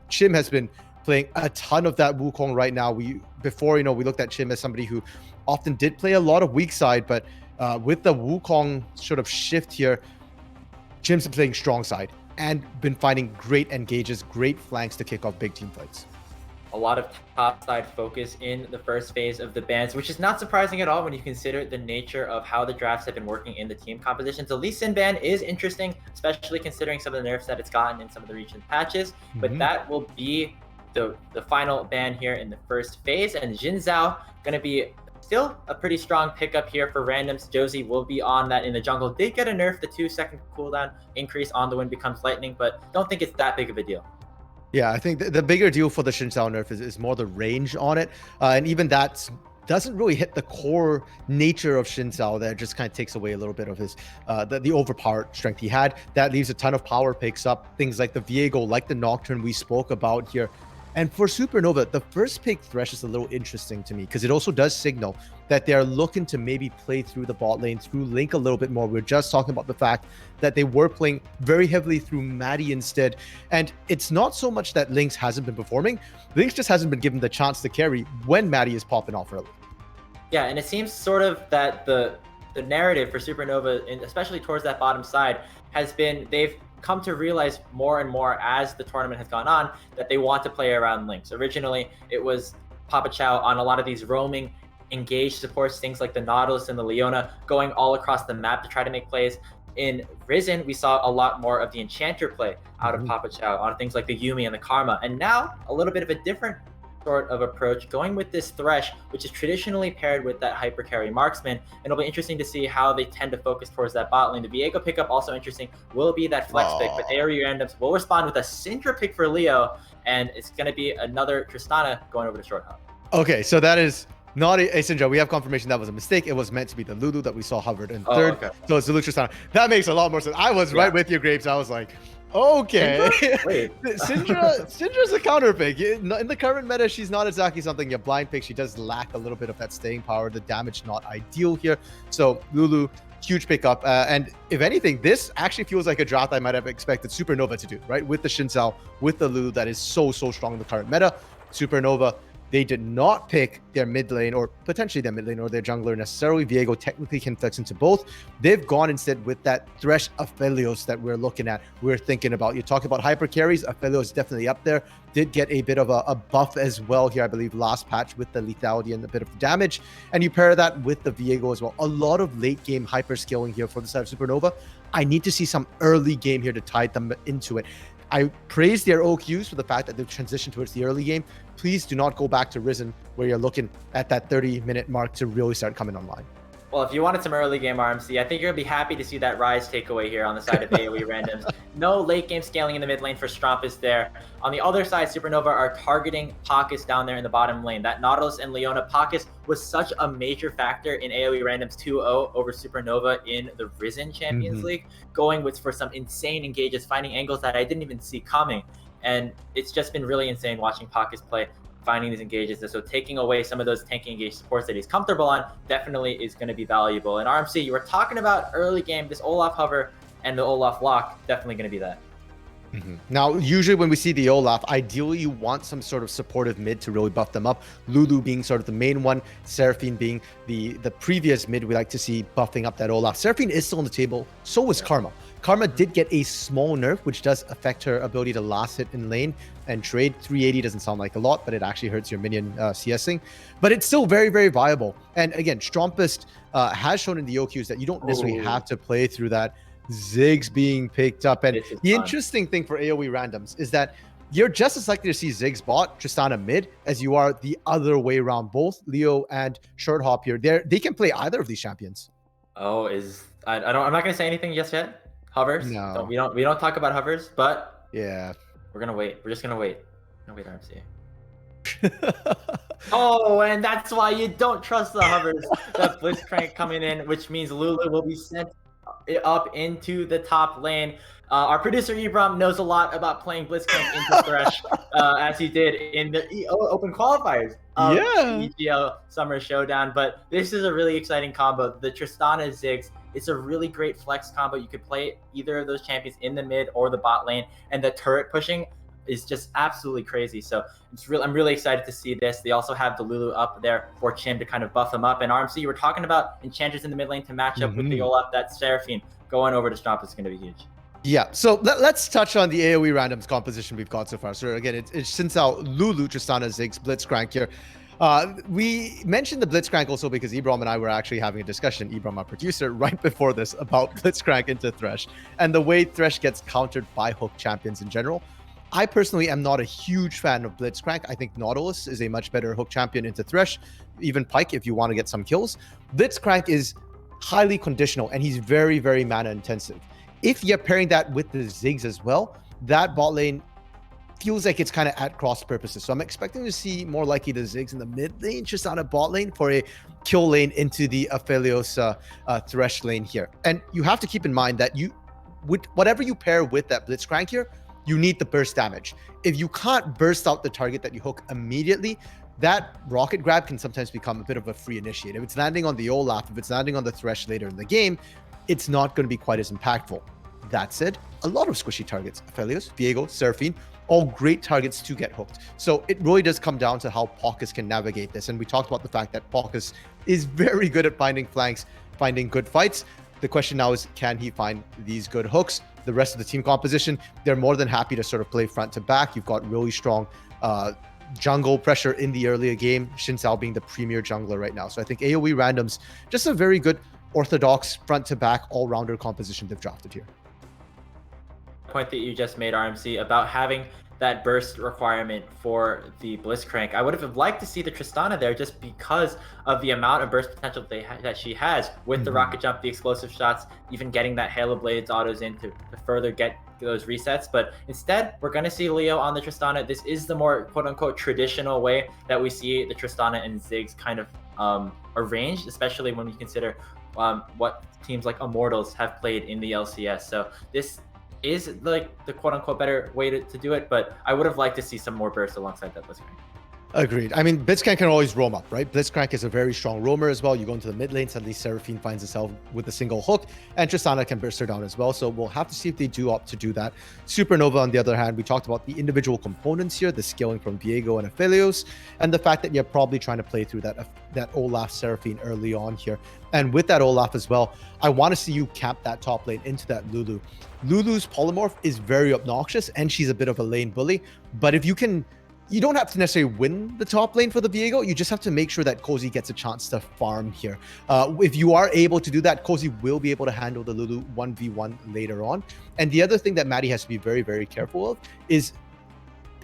Chim has been playing a ton of that Wukong right now. Before, we looked at Chim as somebody who often did play a lot of weak side, but with the Wukong sort of shift here, Chim's been playing strong side and been finding great engages, great flanks to kick off big team fights. A lot of top side focus in the first phase of the bans, which is not surprising at all when you consider the nature of how the drafts have been working in the team compositions. The Lee Sin ban is interesting, especially considering some of the nerfs that it's gotten in some of the recent patches, but that will be the final ban here in the first phase. And Jin Zhao going to be still a pretty strong pickup here for randoms. Josie will be on that in the jungle. Did get a nerf, the 2-second cooldown increase on the wind becomes lightning, but don't think it's that big of a deal. Yeah, I think the bigger deal for the Xin Zhao nerf is more the range on it. And even that doesn't really hit the core nature of Xin Zhao. That just kind of takes away a little bit of his the overpowered strength he had. That leaves a ton of power picks up. Things like the Viego, like the Nocturne we spoke about here. And for Supernova, the first pick Thresh is a little interesting to me because it also does signal that they're looking to maybe play through the bot lane, through Link a little bit more. We're just talking about the fact that they were playing very heavily through Maddie instead. And it's not so much that Lynx hasn't been performing. Lynx just hasn't been given the chance to carry when Maddie is popping off early. Yeah, and it seems sort of that the narrative for Supernova, and especially towards that bottom side, has been they've come to realize more and more as the tournament has gone on that they want to play around Lynx. Originally, it was Papa Chow on a lot of these roaming engaged supports, things like the Nautilus and the Leona, going all across the map to try to make plays. In Risen, we saw a lot more of the Enchanter play out of Papa Chow on things like the Yumi and the Karma. And now, a little bit of a different sort of approach, going with this Thresh, which is traditionally paired with that hyper carry marksman. And it'll be interesting to see how they tend to focus towards that bot lane. The Viego pickup, also interesting, will be that flex pick, but AOE randoms will respond with a Syndra pick for Leo, and it's going to be another Tristana going over to short hop. Okay, so that is not a Syndra. We have confirmation that was a mistake. It was meant to be the Lulu that we saw hovered in third. Okay. So it's the Lulu Tristana. That makes a lot more sense. I was right with you, Grapes. I was like, okay. Syndra's a counter pick. In the current meta, she's not exactly something you blind pick. She does lack a little bit of that staying power. The damage not ideal here. So Lulu, huge pickup. And if anything, this actually feels like a draft I might have expected Supernova to do, right? With the Xin Zhao, with the Lulu that is so strong in the current meta. Supernova, they did not pick their mid lane or potentially their mid lane or their jungler necessarily. Viego technically can flex into both. They've gone instead with that Thresh Aphelios that we're looking at, we're thinking about. You talk about hyper carries, Aphelios definitely up there. Did get a bit of a buff as well here, I believe, last patch with the lethality and a bit of damage. And you pair that with the Viego as well. A lot of late game hyper scaling here for the side of Supernova. I need to see some early game here to tide them into it. I praise their OQs for the fact that they've transitioned towards the early game. Please do not go back to Risen where you're looking at that 30-minute mark to really start coming online. Well, if you wanted some early game RMC, I think you're going to be happy to see that Rise takeaway here on the side of AOE randoms. No late game scaling in the mid lane for Strumpus there. On the other side, Supernova are targeting Pacus down there in the bottom lane. That Nautilus and Leona Pacus was such a major factor in AOE randoms 2-0 over Supernova in the Risen Champions League, going for some insane engages, finding angles that I didn't even see coming. And it's just been really insane watching Pacus play, finding these engages. So taking away some of those tanky engage supports that he's comfortable on definitely is going to be valuable. And RMC, you were talking about early game, this Olaf hover and the Olaf lock, definitely going to be that. Now, usually when we see the Olaf, ideally you want some sort of supportive mid to really buff them up. Lulu being sort of the main one, Seraphine being the previous mid we like to see buffing up that Olaf. Seraphine is still on the table, so was Karma. Karma did get a small nerf, which does affect her ability to last hit in lane and trade. 380 doesn't sound like a lot, but it actually hurts your minion CSing. But it's still very viable. And again, Strumpus has shown in the OQs that you don't necessarily have to play through that. Ziggs being picked up. And the interesting thing for AoE randoms is that you're just as likely to see Ziggs bot, Tristana mid, as you are the other way around. Both Leo and Short Hop here, they can play either of these champions. Oh, I'm not going to say anything just yet. Hovers. No. We don't talk about hovers, but yeah, we're gonna wait. We're just gonna wait. RMC. Oh, and that's why you don't trust the hovers. The Blitzcrank coming in, which means Lulu will be sent up into the top lane. Our producer Ibram knows a lot about playing Blitzcrank into Thresh, as he did in the open qualifiers of the EGL Summer Showdown. But this is a really exciting combo. The Tristana Ziggs, it's a really great flex combo. You could play either of those champions in the mid or the bot lane, and the turret pushing is just absolutely crazy. So I'm really excited to see this. They also have the Lulu up there for Chim to kind of buff him up. And RMC, you were talking about enchanters in the mid lane to match up with the Olaf. That Seraphine going over to Stomp is going to be huge. Yeah, so let's touch on the AOE randoms composition we've got so far. So again, it's Xin Lulu, Tristana, Ziggs, Blitzcrank here. We mentioned the Blitzcrank also because Ibram and I were actually having a discussion, Ibram, our producer, right before this about Blitzcrank into Thresh and the way Thresh gets countered by hook champions in general. I personally am not a huge fan of Blitzcrank. I think Nautilus is a much better hook champion into Thresh, even Pyke if you want to get some kills. Blitzcrank is highly conditional and he's very, very mana intensive. If you're pairing that with the Ziggs as well, that bot lane feels like it's kind of at cross purposes. So I'm expecting to see more likely the Ziggs in the mid lane, just on a bot lane for a kill lane into the Aphelios Thresh lane here. And you have to keep in mind that whatever you pair with that Blitzcrank here, you need the burst damage. If you can't burst out the target that you hook immediately, that rocket grab can sometimes become a bit of a free initiate. If it's landing on the Olaf, if it's landing on the Thresh later in the game, it's not going to be quite as impactful. That said, a lot of squishy targets, Aphelios, Viego, Seraphine, all great targets to get hooked. So it really does come down to how Paucus can navigate this. And we talked about the fact that Paucus is very good at finding flanks, finding good fights. The question now is, can he find these good hooks? The rest of the team composition, they're more than happy to sort of play front to back. You've got really strong jungle pressure in the earlier game, Xin being the premier jungler right now. So I think AOE randoms, just a very good orthodox front to back all-rounder composition they've drafted here. Point that you just made, RMC, about having that burst requirement for the Blitzcrank. I would have liked to see the Tristana there just because of the amount of burst potential that she has with the rocket jump, the explosive shots, even getting that Hail of Blades autos in to further get those resets. But instead, we're going to see Leo on the Tristana. This is the more quote-unquote traditional way that we see the Tristana and Ziggs kind of arranged, especially when we consider what teams like Immortals have played in the LCS. So this is like the quote-unquote better way to do it, but I would have liked to see some more bursts alongside that Blitzcrank. Agreed. I mean, Blitzcrank can always roam up, right? Blitzcrank is a very strong roamer as well. You go into the mid lane, suddenly Seraphine finds herself with a single hook, and Tristana can burst her down as well. So we'll have to see if they do opt to do that. Supernova, on the other hand, we talked about the individual components here, the scaling from Viego and Aphelios, and the fact that you're probably trying to play through that Olaf Seraphine early on here. And with that Olaf as well, I want to see you cap that top lane into that Lulu. Lulu's polymorph is very obnoxious, and she's a bit of a lane bully. But if you can... You don't have to necessarily win the top lane for the Viego. You just have to make sure that Cozy gets a chance to farm here. If you are able to do that, Cozy will be able to handle the Lulu 1v1 later on. And the other thing that Maddie has to be very, very careful of is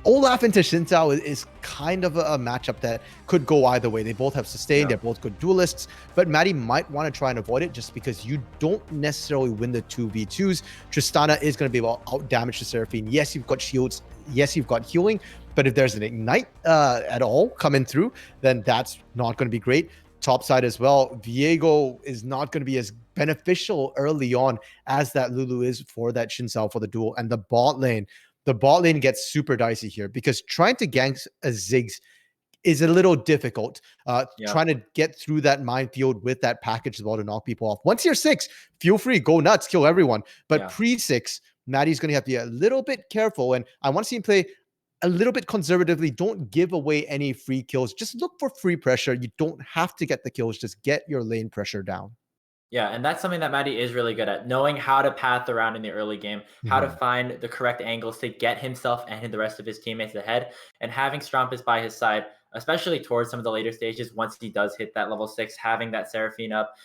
Olaf into Xin Zhao is kind of a matchup that could go either way. They both have sustain, they're both good duelists, but Maddie might want to try and avoid it just because you don't necessarily win the 2v2s. Tristana is going to be able to out damage the Seraphine. Yes, you've got shields. Yes, you've got healing, but if there's an ignite at all coming through, then that's not going to be great. Top side as well, Viego is not going to be as beneficial early on as that Lulu is for that Xin Zhao for the duel. And the bot lane gets super dicey here because trying to gank a Ziggs is a little difficult. Trying to get through that minefield with that package as well to knock people off. Once you're 6, feel free, go nuts, kill everyone. But pre-6, Maddie's going to have to be a little bit careful. And I want to see him play a little bit conservatively. Don't give away any free kills. Just look for free pressure. You don't have to get the kills. Just get your lane pressure down. Yeah, and that's something that Maddie is really good at, knowing how to path around in the early game, how to find the correct angles to get himself and the rest of his teammates ahead, and having Strumpus by his side, especially towards some of the later stages, once he does hit that level 6, having that Seraphine up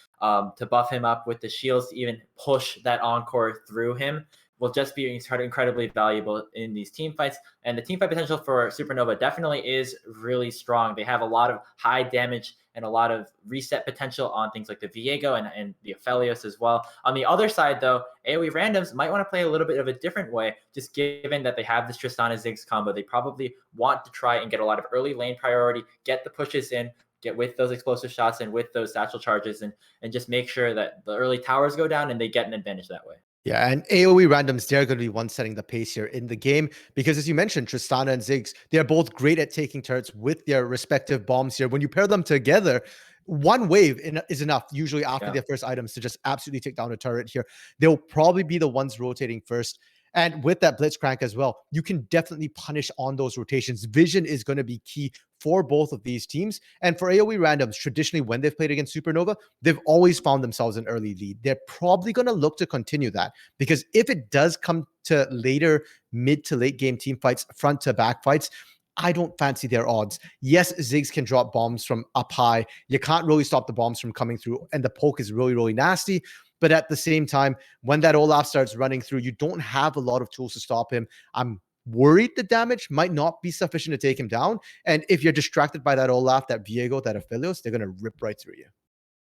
to buff him up with the shields to even push that Encore through him will just be incredibly valuable in these team fights. And the team fight potential for Supernova definitely is really strong. They have a lot of high damage and a lot of reset potential on things like the Viego and the Aphelios as well. On the other side, though, AoE randoms might want to play a little bit of a different way, just given that they have this Tristana Ziggs combo. They probably want to try and get a lot of early lane priority, get the pushes in, get with those explosive shots and with those satchel charges, and just make sure that the early towers go down and they get an advantage that way. Yeah, and AoE randoms, they're going to be one setting the pace here in the game because, as you mentioned, Tristana and Ziggs, they're both great at taking turrets with their respective bombs here. When you pair them together, one wave is enough, usually after their first items, to just absolutely take down a turret here. They'll probably be the ones rotating first. And with that Blitzcrank as well, you can definitely punish on those rotations. Vision is going to be key for both of these teams. And for AoE randoms, traditionally, when they've played against Supernova, they've always found themselves an early lead. They're probably going to look to continue that, because if it does come to later mid to late game team fights, front to back fights, I don't fancy their odds. Yes, Ziggs can drop bombs from up high. You can't really stop the bombs from coming through, and the poke is really, really nasty. But at the same time, when that Olaf starts running through, you don't have a lot of tools to stop him. I'm worried the damage might not be sufficient to take him down. And if you're distracted by that Olaf, that Viego, that Aphelios, they're going to rip right through you.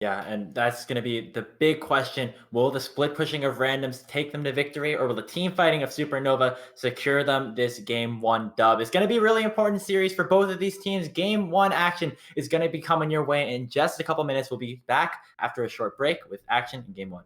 Yeah, and that's going to be the big question. Will the split pushing of randoms take them to victory, or will the team fighting of Supernova secure them this Game 1 dub? It's going to be a really important series for both of these teams. Game 1 action is going to be coming your way in just a couple minutes. We'll be back after a short break with action in Game 1.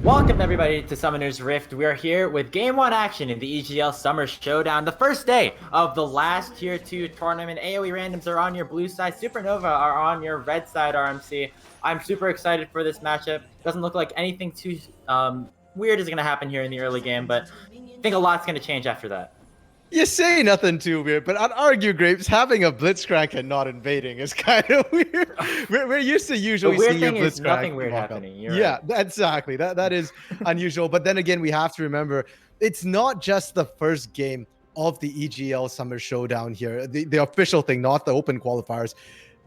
Welcome everybody to Summoner's Rift. We are here with Game 1 action in the EGL Summer Showdown. The first day of the last Tier 2 tournament. AOE randoms are on your blue side. Supernova are on your red side, RMC. I'm super excited for this matchup. Doesn't look like anything too weird is going to happen here in the early game, but I think a lot's going to change after that. You say nothing too weird, but I'd argue, Grapes, having a Blitzcrank and not invading is kind of weird. We're used to usually seeing a Blitzcrank. Nothing weird happening. Yeah, right. Exactly. That is unusual. But then again, we have to remember, it's not just the first game of the EGL Summer Showdown here, the official thing, not the open qualifiers.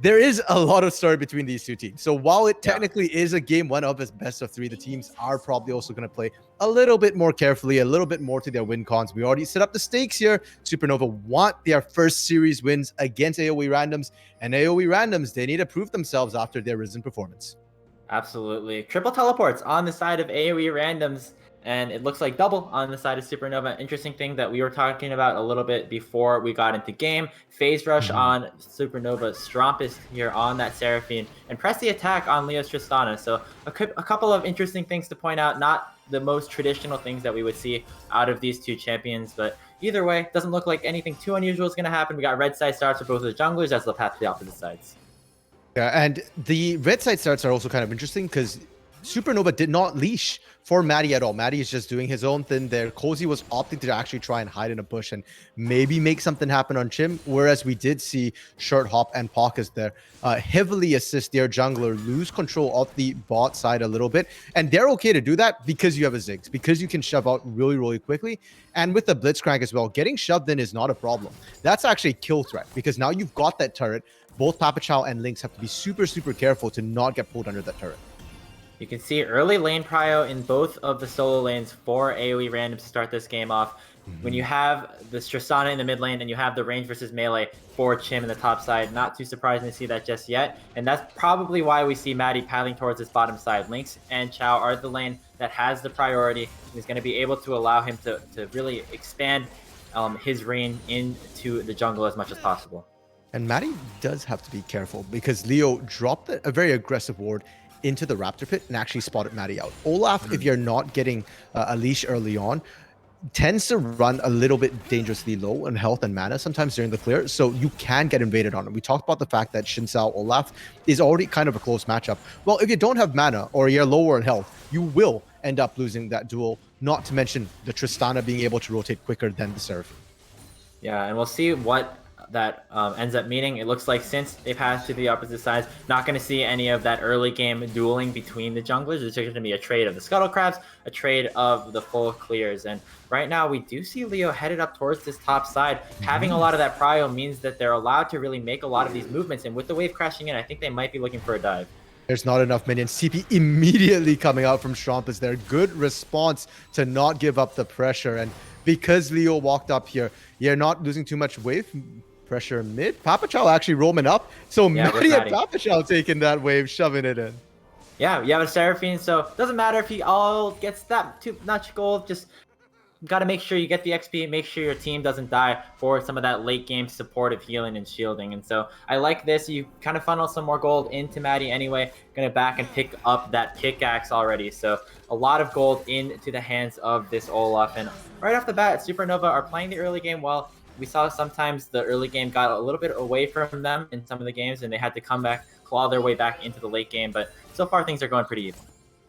There is a lot of story between these two teams. So while it technically is a game one of its best of three, the teams are probably also going to play a little bit more carefully, a little bit more to their win cons. We already set up the stakes here. Supernova want their first series wins against AOE randoms, and AOE randoms, they need to prove themselves after their Risen performance. Absolutely. Triple teleports on the side of AOE randoms. And it looks like double on the side of Supernova. Interesting thing that we were talking about a little bit before we got into game. Phase Rush on Supernova, Strompist here on that Seraphine, and press the attack on Leo's Tristana. So a couple of interesting things to point out. Not the most traditional things that we would see out of these two champions, but either way, doesn't look like anything too unusual is going to happen. We got red side starts for both of the junglers as they'll path to the opposite sides. Yeah, and the red side starts are also kind of interesting because Supernova did not leash for Maddie at all. Maddie is just doing his own thing there. Cozy was opting to actually try and hide in a bush and maybe make something happen on Chim, whereas we did see Short Hop and Pockets there heavily assist their jungler, lose control of the bot side a little bit. And they're okay to do that because you have a Ziggs, because you can shove out really, really quickly. And with the Blitzcrank as well, getting shoved in is not a problem. That's actually a kill threat because now you've got that turret. Both Papa Chow and Lynx have to be super, super careful to not get pulled under that turret. You can see early lane prio in both of the solo lanes for AOE random to start this game off. When you have the Tristana in the mid lane and you have the range versus melee for Chim in the top side, not too surprising to see that just yet. And that's probably why we see Maddie paddling towards this bottom side. Lynx and Chow are the lane that has the priority. He's going to be able to allow him to really expand his reign into the jungle as much as possible. And Maddie does have to be careful because Leo dropped a very aggressive ward into the Raptor pit and actually spotted Maddie out. Olaf, if you're not getting a leash early on, tends to run a little bit dangerously low in health and mana sometimes during the clear, so you can get invaded on it. We talked about the fact that Shinsao Olaf is already kind of a close matchup. Well, if you don't have mana or you're lower in health, you will end up losing that duel, not to mention the Tristana being able to rotate quicker than the Seraphine. Yeah, and we'll see what that ends up meaning. It looks like since they passed to the opposite sides, not going to see any of that early game dueling between the junglers. It's going to be a trade of the Scuttle Crabs, a trade of the full clears. And right now we do see Leo headed up towards this top side. Having a lot of that prio means that they're allowed to really make a lot of these movements. And with the wave crashing in, I think they might be looking for a dive. There's not enough minions. CP immediately coming out from Strompus there. Good response to not give up the pressure. And because Leo walked up here, you're not losing too much wave pressure mid. Papa Chow actually roaming up. So yeah, Maddie and Papa Chow taking that wave, shoving it in. Yeah, you have a Seraphine, so it doesn't matter if he all gets that too much gold. Just got to make sure you get the XP, make sure your team doesn't die for some of that late game supportive healing and shielding. And so I like this. You kind of funnel some more gold into Maddie anyway. Going to back and pick up that pickaxe already. So a lot of gold into the hands of this Olaf. And right off the bat, Supernova are playing the early game well. We saw sometimes the early game got a little bit away from them in some of the games, and they had to come back, claw their way back into the late game. But so far, things are going pretty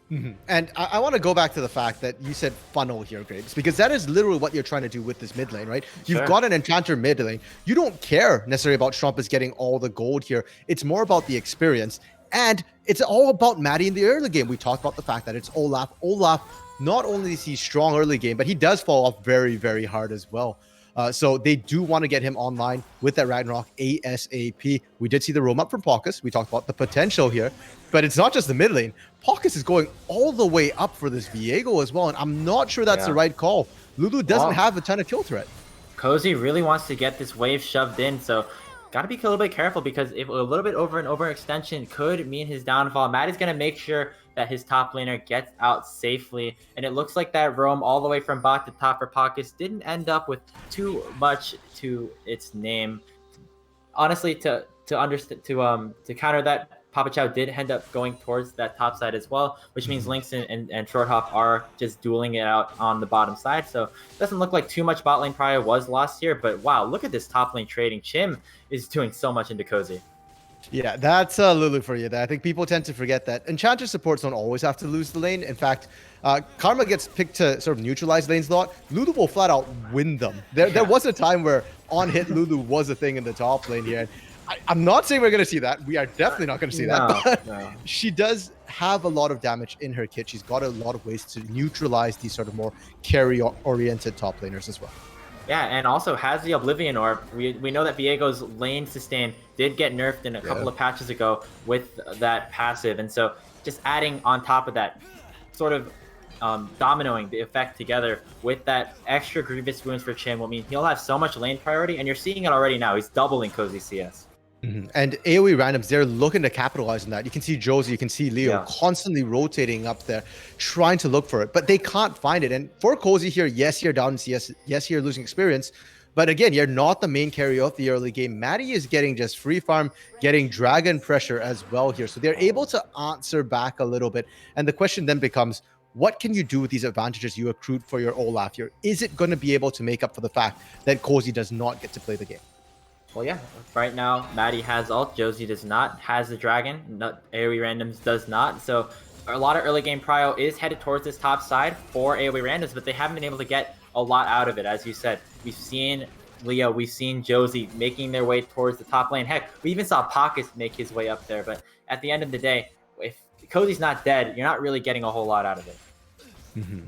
even. And I want to go back to the fact that you said funnel here, Graves, because that is literally what you're trying to do with this mid lane, right? You've got an enchanter mid lane. You don't care necessarily about Strumpus getting all the gold here. It's more about the experience. And it's all about Maddie in the early game. We talked about the fact that it's Olaf. Olaf, not only is he strong early game, but he does fall off very, very hard as well. So they do want to get him online with that Ragnarok ASAP. We did see the roam up from Pockets. We talked about the potential here, but it's not just the mid lane. Pockets is going all the way up for this Viego as well, and I'm not sure that's the right call. Lulu doesn't have a ton of kill threat. Cozy really wants to get this wave shoved in, so got to be a little bit careful because if a little bit over an overextension could mean his downfall. Matt is going to make sure that his top laner gets out safely, and it looks like that roam all the way from bot to top for Pockets didn't end up with too much to its name. Honestly, to counter that, Papa Chow did end up going towards that top side as well, which means Lynx and Short Hop are just dueling it out on the bottom side. So it doesn't look like too much bot lane prio was lost here, but wow, look at this top lane trading. Chim is doing so much into Cozy. Yeah, that's Lulu for you there. I think people tend to forget that Enchanter supports don't always have to lose the lane. In fact, Karma gets picked to sort of neutralize lanes a lot. Lulu will flat out win them. There was a time where on-hit Lulu was a thing in the top lane here. I'm not saying we're going to see that. We are definitely not going to see that. But she does have a lot of damage in her kit. She's got a lot of ways to neutralize these sort of more carry-oriented top laners as well. Yeah, and also has the Oblivion Orb. We know that Viego's lane sustain did get nerfed in a couple of patches ago with that passive. And so just adding on top of that, sort of dominoing the effect together with that extra Grievous Wounds for Chim will mean he'll have so much lane priority, and you're seeing it already now. He's doubling Cozy CS. And AOE randoms, they're looking to capitalize on that. You can see Josie, you can see Leo constantly rotating up there, trying to look for it, but they can't find it. And for Cozy here, yes, you're down in CS, yes, you're losing experience, but again, you're not the main carry of the early game. Maddie is getting just free farm, getting dragon pressure as well here. So they're able to answer back a little bit. And the question then becomes, what can you do with these advantages you accrued for your Olaf here? Is it going to be able to make up for the fact that Cozy does not get to play the game? Well, yeah. Right now, Maddie has ult. Josie does not. Has the dragon. AoE randoms does not. So a lot of early game prio is headed towards this top side for AoE randoms, but they haven't been able to get a lot out of it. As you said, we've seen Leo, we've seen Josie making their way towards the top lane. Heck, we even saw Pockets make his way up there. But at the end of the day, if Cozy's not dead, you're not really getting a whole lot out of it.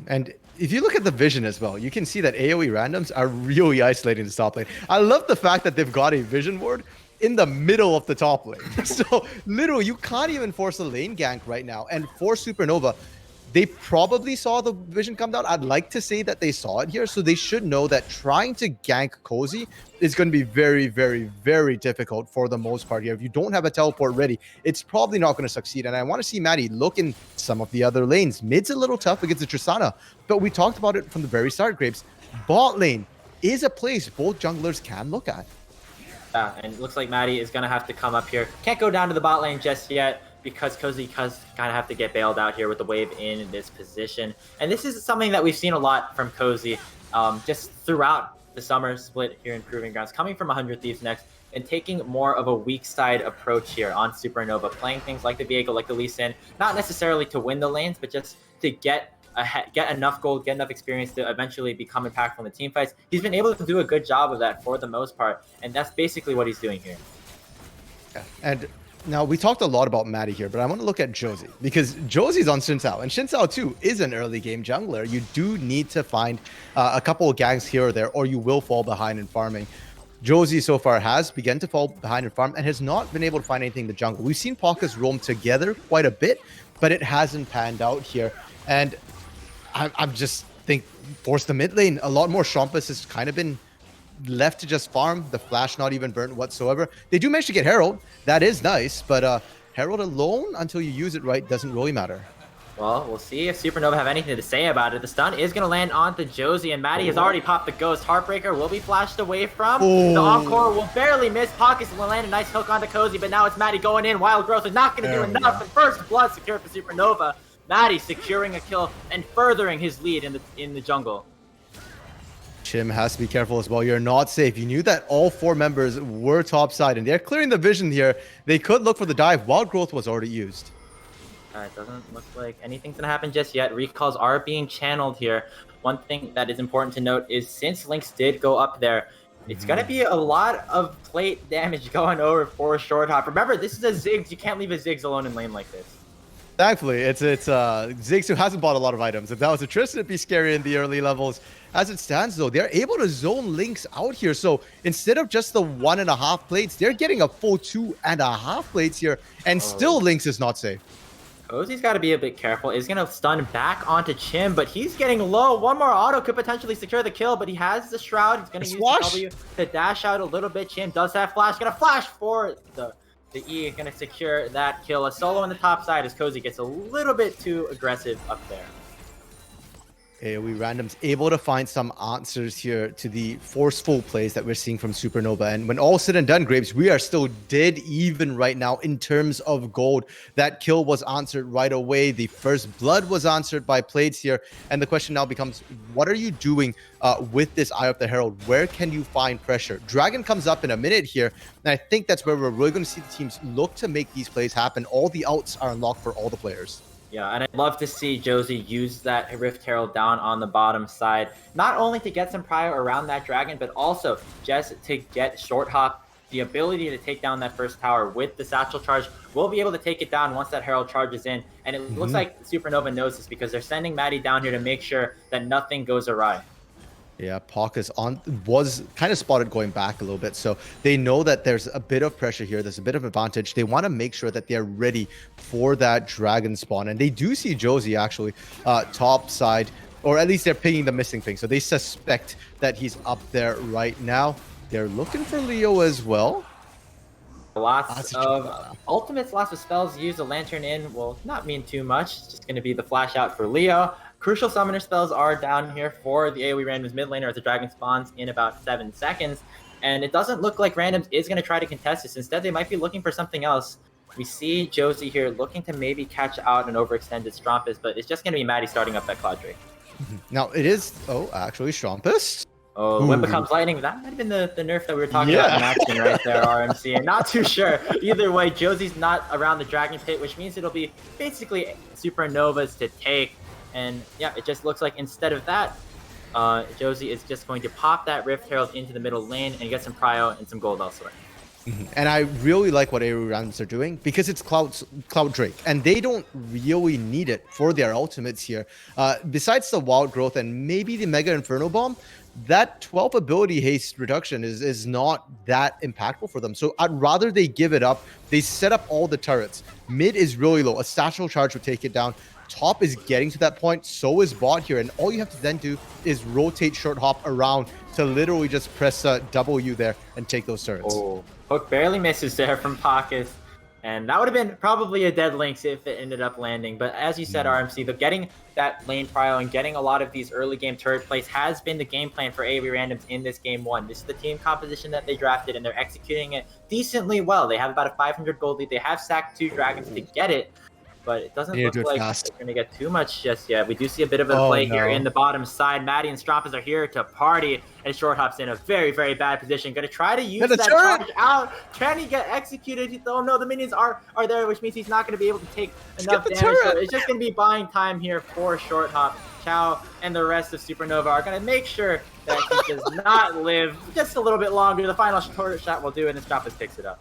And if you look at the vision as well, you can see that AoE randoms are really isolating the top lane. I love the fact that they've got a vision ward in the middle of the top lane. So literally, you can't even force a lane gank right now. And for Supernova, they probably saw the vision come down. I'd like to say that they saw it here. So they should know that trying to gank Cozy is going to be very, very, very difficult for the most part here. If you don't have a teleport ready, it's probably not going to succeed. And I want to see Maddie look in some of the other lanes. Mid's a little tough against the Tristana, but we talked about it from the very start, Grapes. Bot lane is a place both junglers can look at. Yeah, and it looks like Maddie is going to have to come up here. Can't go down to the bot lane just yet, because Cozy does kind of have to get bailed out here with the wave in this position. And this is something that we've seen a lot from Cozy just throughout the summer split here in Proving Grounds, coming from 100 Thieves next and taking more of a weak side approach here on Supernova, playing things like the Viego, like the Lee Sin, not necessarily to win the lanes, but just to get enough gold, get enough experience to eventually become impactful in the team fights. He's been able to do a good job of that for the most part, and that's basically what he's doing here. Yeah. And now, we talked a lot about Maddie here, but I want to look at Josie, because Josie's on Xin Zhao, and Xin Zhao too is an early game jungler. You do need to find a couple of ganks here or there, or you will fall behind in farming. Josie so far has begun to fall behind in farm and has not been able to find anything in the jungle. We've seen Pockets roam together quite a bit, but it hasn't panned out here. And I'm just think force the mid lane. A lot more Shompus has kind of been left to just farm. The flash not even burnt whatsoever. They do manage to get Herald. That is nice, but Herald alone, until you use it right, doesn't really matter. Well, we'll see if Supernova have anything to say about it. The stun is going to land onto Josie, and Maddie has already popped the ghost. Heartbreaker will be flashed away from. The Encore will barely miss. Pockets will land a nice hook onto Cozy, but now it's Maddie going in. Wild Growth is not going to do enough. And first blood secured for Supernova. Maddie securing a kill and furthering his lead in the jungle. Chim has to be careful as well. You're not safe. You knew that all four members were topside, and they're clearing the vision here. They could look for the dive. Wild Growth was already used. It doesn't look like anything's going to happen just yet. Recalls are being channeled here. One thing that is important to note is since Lynx did go up there, it's going to be a lot of plate damage going over for Short Hop. Remember, this is a Ziggs. You can't leave a Ziggs alone in lane like this. Thankfully, it's Ziggs who hasn't bought a lot of items. If that was a Tristan, it'd be scary in the early levels. As it stands, though, they're able to zone Lynx out here. So instead of just the 1.5 plates, they're getting a full 2.5 plates here, and still Lynx is not safe. Cozy's got to be a bit careful. He's going to stun back onto Chim, but he's getting low. One more auto could potentially secure the kill, but he has the Shroud. He's going to use the W to dash out a little bit. Chim does have flash. Going to flash for the E. Going to secure that kill. A solo on the top side as Cozy gets a little bit too aggressive up there. AoE randoms able to find some answers here to the forceful plays that we're seeing from Supernova. And when all said and done, Graves, we are still dead even right now in terms of gold. That kill was answered right away. The first blood was answered by plates here. And the question now becomes, what are you doing with this Eye of the Herald? Where can you find pressure? Dragon comes up in a minute here. And I think that's where we're really going to see the teams look to make these plays happen. All the outs are unlocked for all the players. Yeah, and I'd love to see Josie use that Rift Herald down on the bottom side, not only to get some prio around that dragon, but also just to get Short Hop the ability to take down that first tower with the Satchel Charge. We'll be able to take it down once that Herald charges in, and it looks like Supernova knows this because they're sending Maddie down here to make sure that nothing goes awry. Yeah, Pockets was kind of spotted going back a little bit. So they know that there's a bit of pressure here. There's a bit of advantage. They want to make sure that they're ready for that dragon spawn. And they do see Josie actually top side, or at least they're picking the missing thing. So they suspect that he's up there right now. They're looking for Leo as well. Lots of ultimates, lots of spells used. A Lantern in will not mean too much. It's just going to be the flash out for Leo. Crucial summoner spells are down here for the AoE randoms mid laner as the dragon spawns in about 7 seconds. And it doesn't look like randoms is going to try to contest this. Instead, they might be looking for something else. We see Josie here looking to maybe catch out an overextended Strumpus, but it's just going to be Maddie starting up that Cloud Drake. Now it is, actually Strumpus. Oh, when becomes lightning, that might have been the nerf that we were talking about in action right there, RMC. I'm not too sure. Either way, Josie's not around the Dragon Pit, which means it'll be basically Supernovas to take. And yeah, it just looks like instead of that, Josie is just going to pop that Rift Herald into the middle lane and get some prio and some gold elsewhere. And I really like what AoE randoms are doing because it's Cloud Drake, and they don't really need it for their ultimates here. Besides the Wild Growth and maybe the Mega Inferno Bomb, that 12 ability haste reduction is not that impactful for them. So I'd rather they give it up. They set up all the turrets. Mid is really low. A satchel charge would take it down. Top is getting to that point. So is bot here. And all you have to then do is rotate short hop around to literally just press W there and take those turrets. Oh, Hook barely misses there from Pockets. And that would have been probably a dead Lynx if it ended up landing. But as you said, RMC, getting that lane prio and getting a lot of these early game turret plays has been the game plan for AoE randoms in this game 1. This is the team composition that they drafted, and they're executing it decently well. They have about a 500 gold lead. They have sacked 2 dragons to get it. But it doesn't look like they're going to get too much just yet. We do see a bit of a play here in the bottom side. Maddie and Strumpus are here to party, and Short Hop's in a very, very bad position. Going to try to use that charge out. Can he get executed? Oh no, the minions are there, which means he's not going to be able to take enough damage. So it's just going to be buying time here for Short Hop. Chow and the rest of Supernova are going to make sure that he does not live just a little bit longer. The final shot will do, and then Strumpus picks it up.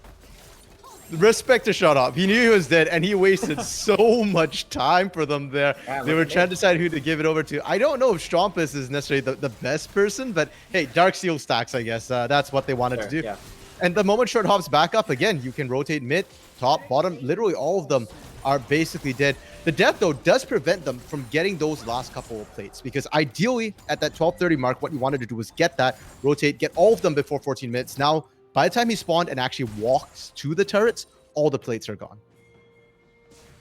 Respect to Shut Up. He knew he was dead, and he wasted so much time for them there. They were trying to decide who to give it over to. I don't know if Strumpus is necessarily the best person, but hey, Dark Seal stacks, I guess. That's what they wanted to do. Yeah. And the moment Short Hop's back up again, you can rotate mid, top, bottom. Literally all of them are basically dead. The death, though, does prevent them from getting those last couple of plates, because ideally, at that 12:30 mark, what you wanted to do was get that, rotate, get all of them before 14 minutes. Now, by the time he spawned and actually walks to the turrets, all the plates are gone.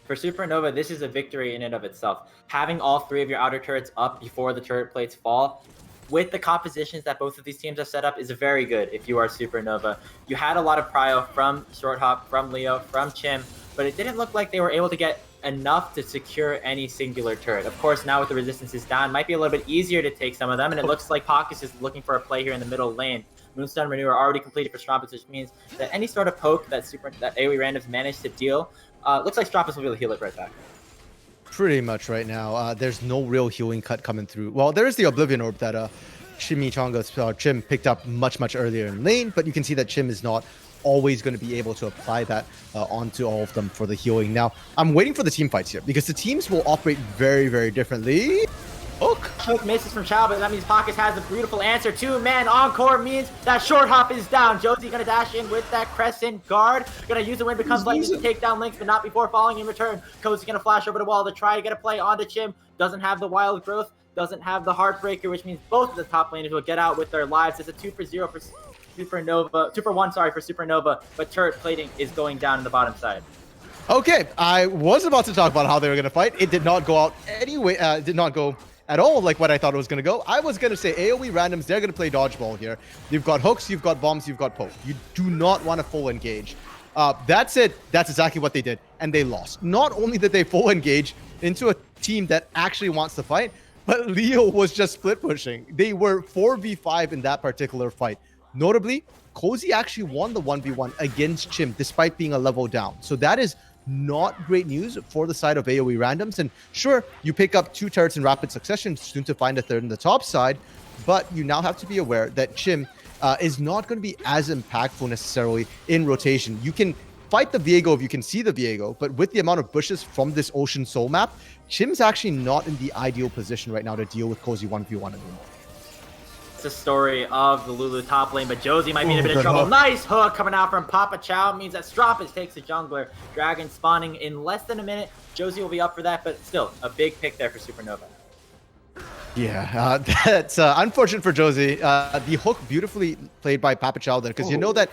For Supernova, this is a victory in and of itself. Having all 3 of your outer turrets up before the turret plates fall, with the compositions that both of these teams have set up, is very good if you are Supernova. You had a lot of prio from Short Hop, from Leo, from Chim, but it didn't look like they were able to get enough to secure any singular turret. Of course, now with the resistances down, it might be a little bit easier to take some of them, and it looks like Pockets is looking for a play here in the middle lane. Moonstone Manure already completed for Strumpus, which means that any sort of poke that AoE randoms managed to deal, looks like Strumpus will be able to heal it right back. Pretty much right now. There's no real healing cut coming through. Well, there is the Oblivion Orb that Chimichanga's Chim picked up much earlier in lane, but you can see that Chim is not always going to be able to apply that onto all of them for the healing. Now, I'm waiting for the team fights here, because the teams will operate very differently. Hook misses from Chow, but that means Pockets has a beautiful answer. 2-man encore means that Short Hop is down. Josie gonna dash in with that Crescent Guard. Gonna use the Wind Becomes Lightning to take down Lynx, but not before falling in return. Cozy gonna flash over the wall to try to get a play onto Chim. Doesn't have the Wild Growth, doesn't have the Heartbreaker, which means both of the top laners will get out with their lives. It's a 2-for-0 for Supernova, 2-for-1, sorry, for Supernova, but turret plating is going down in the bottom side. Okay, I was about to talk about how they were gonna fight. It did not go out anyway. Did not go at all like what I thought it was going to go. I was going to say AoE randoms, they're going to play dodgeball here. You've got hooks, you've got bombs, you've got poke. You do not want to full engage. That's it. That's exactly what they did. And they lost. Not only did they full engage into a team that actually wants to fight, but Leo was just split pushing. They were 4v5 in that particular fight. Notably, Cozy actually won the 1v1 against Chim despite being a level down. So that is not great news for the side of AoE randoms. And sure, you pick up 2 turrets in rapid succession, soon to find a third in the top side, but you now have to be aware that Chim is not going to be as impactful necessarily in rotation. You can fight the Viego if you can see the Viego, but with the amount of bushes from this Ocean Soul map, Chim's actually not in the ideal position right now to deal with Cozy 1v1 anymore. The story of the Lulu top lane, but Josie might be in a bit of trouble. Nice hook coming out from Papa Chow means that Strumpus takes the jungler. Dragon spawning in less than a minute. Josie will be up for that, but still a big pick there for Supernova. Yeah, that's unfortunate for Josie. The hook beautifully played by Papa Chow there, because you know that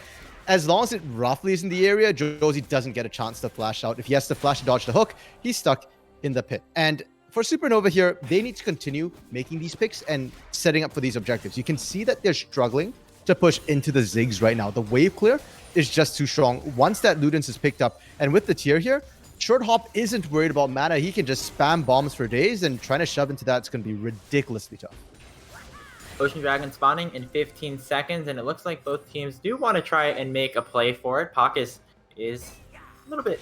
as long as it roughly is in the area, Josie doesn't get a chance to flash out. If he has to flash and dodge the hook, he's stuck in the pit. And for Supernova here, they need to continue making these picks and setting up for these objectives. You can see that they're struggling to push into the Ziggs right now. The wave clear is just too strong. Once that Ludens is picked up, and with the tier here, Short Hop isn't worried about mana. He can just spam bombs for days, and trying to shove into that's going to be ridiculously tough. Ocean Dragon spawning in 15 seconds, and it looks like both teams do want to try and make a play for it. Pakis is a little bit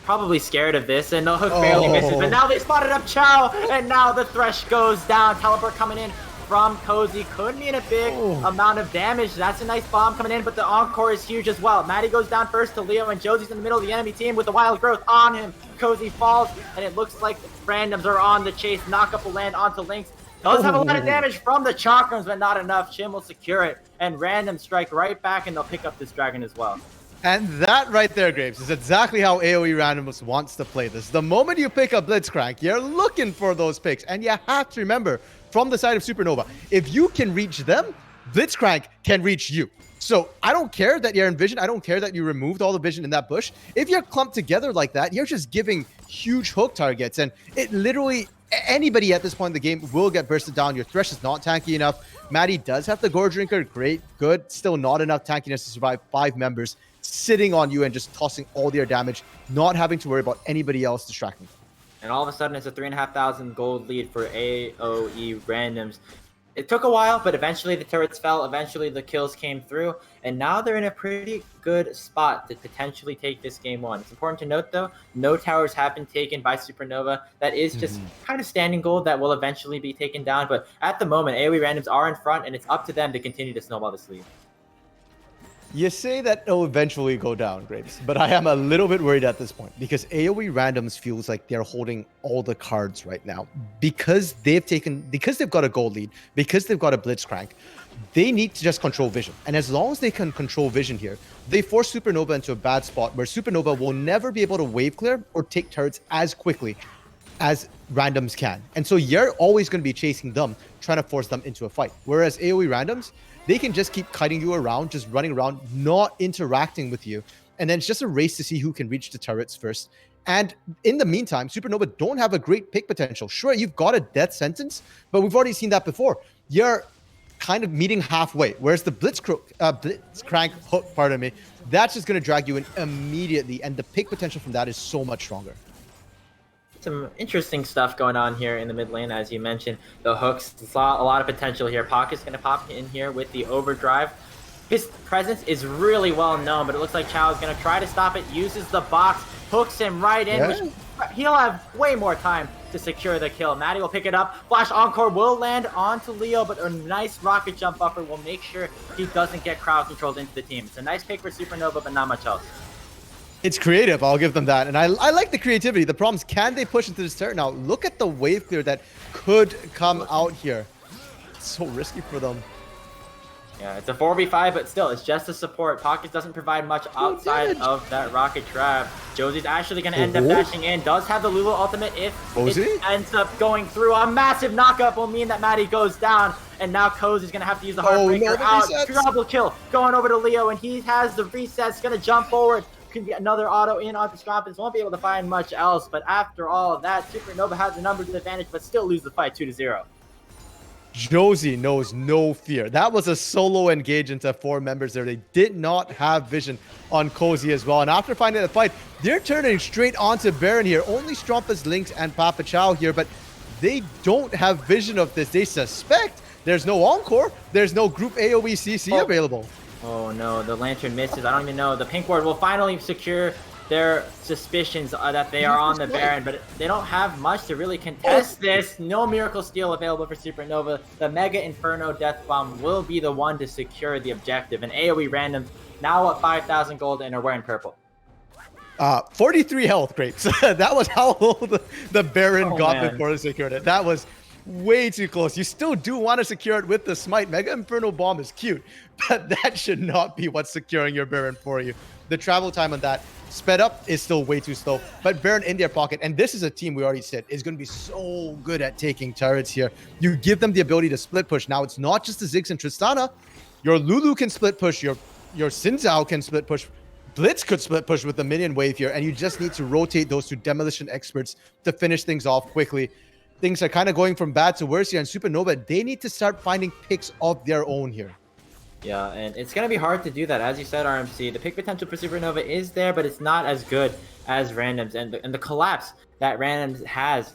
probably scared of this, and the hook barely misses, but now they spotted up Chow, and now the Thresh goes down. Teleport coming in from Cozy could mean a big amount of damage. That's a nice bomb coming in, but the Encore is huge as well. Maddie goes down first to Leo, and Josie's in the middle of the enemy team with the Wild Growth on him. Cozy falls, and it looks like the randoms are on the chase. Knock up will land onto Lynx. Does have a lot of damage from the chakrams, but not enough. Chim will secure it, and random strike right back, and they'll pick up this dragon as well. And that right there, Graves, is exactly how AOE Randomness wants to play this. The moment you pick up Blitzcrank, you're looking for those picks. And you have to remember, from the side of Supernova, if you can reach them, Blitzcrank can reach you. So I don't care that you're in vision. I don't care that you removed all the vision in that bush. If you're clumped together like that, you're just giving huge hook targets. And it literally, anybody at this point in the game will get bursted down. Your Thresh is not tanky enough. Maddie does have the Gore Drinker. Great, good. Still not enough tankiness to survive 5 members sitting on you and just tossing all their damage, not having to worry about anybody else distracting. And all of a sudden, it's a 3,500 gold lead for AOE Randoms. It took a while, but eventually the turrets fell. Eventually the kills came through, and now they're in a pretty good spot to potentially take this game on. It's important to note, though, no towers have been taken by Supernova. That is just kind of standing gold that will eventually be taken down. But at the moment, AOE Randoms are in front, and it's up to them to continue to snowball this lead. You say that it'll eventually go down, Graves, but I am a little bit worried at this point because AOE Randoms feels like they're holding all the cards right now because they've got a gold lead, because they've got a Blitzcrank. They need to just control vision. And as long as they can control vision here, they force Supernova into a bad spot where Supernova will never be able to wave clear or take turrets as quickly as Randoms can. And so you're always going to be chasing them, trying to force them into a fight. Whereas AOE Randoms, they can just keep kiting you around, just running around, not interacting with you. And then it's just a race to see who can reach the turrets first. And in the meantime, Supernova don't have a great pick potential. Sure, you've got a death sentence, but we've already seen that before. You're kind of meeting halfway. Whereas the Blitzcrank hook, pardon me, that's just going to drag you in immediately. And the pick potential from that is so much stronger. Some interesting stuff going on here in the mid lane, as you mentioned. The hooks saw a lot of potential here. Pocket's going to pop in here with the overdrive. His presence is really well known, but it looks like Chow is going to try to stop it. Uses the box, hooks him right in, which he'll have way more time to secure the kill. Maddie will pick it up. Flash Encore will land onto Leo, but a nice rocket jump buffer will make sure he doesn't get crowd controlled into the team. It's a nice pick for Supernova, but not much else. It's creative, I'll give them that. And I like the creativity. The problem is, can they push into this turret now? Look at the wave clear that could come out here. It's so risky for them. Yeah, it's a 4v5, but still, it's just a support. Pocket doesn't provide much outside of that rocket trap. Josie's actually going to end up dashing in. Does have the Lulu ultimate if it ends up going through. A massive knockup will mean that Maddie goes down. And now Cozy's going to have to use the Heartbreaker out. Double kill. Going over to Leo, and he has the resets. Going to jump forward. Can get another auto in onto Strompus. Won't be able to find much else. But after all of that, Supernova has the numbers advantage, but still lose the fight 2-0. Josie knows no fear. That was a solo engage into 4 members there. They did not have vision on Cozy as well. And after finding the fight, they're turning straight onto Baron here. Only Strompus, Lynx, and Papa Chow here, but they don't have vision of this. They suspect there's no Encore. There's no group AOE CC available. Oh no, the Lantern misses. I don't even know. The pink ward will finally secure their suspicions that they are on the Baron, but they don't have much to really contest this. No Miracle Steel available for Supernova. The Mega Inferno Death Bomb will be the one to secure the objective. And AOE Randoms now at 5,000 gold and are wearing purple. 43 health, Grapes. That was how old the Baron got before they secured it. That was way too close. You still do want to secure it with the Smite. Mega Inferno Bomb is cute, but that should not be what's securing your Baron for you. The travel time on that sped up is still way too slow, but Baron in their pocket, and this is a team we already said is going to be so good at taking turrets here. You give them the ability to split push. Now, it's not just the Ziggs and Tristana. Your Lulu can split push. Your your Xin Zhao can split push. Blitz could split push with the minion wave here, and you just need to rotate those two demolition experts to finish things off quickly. Things are kind of going from bad to worse here, and Supernova, they need to start finding picks of their own here. Yeah, and it's going to be hard to do that. As you said, RMC, the pick potential for Supernova is there, but it's not as good as Randoms. And the collapse that Randoms has,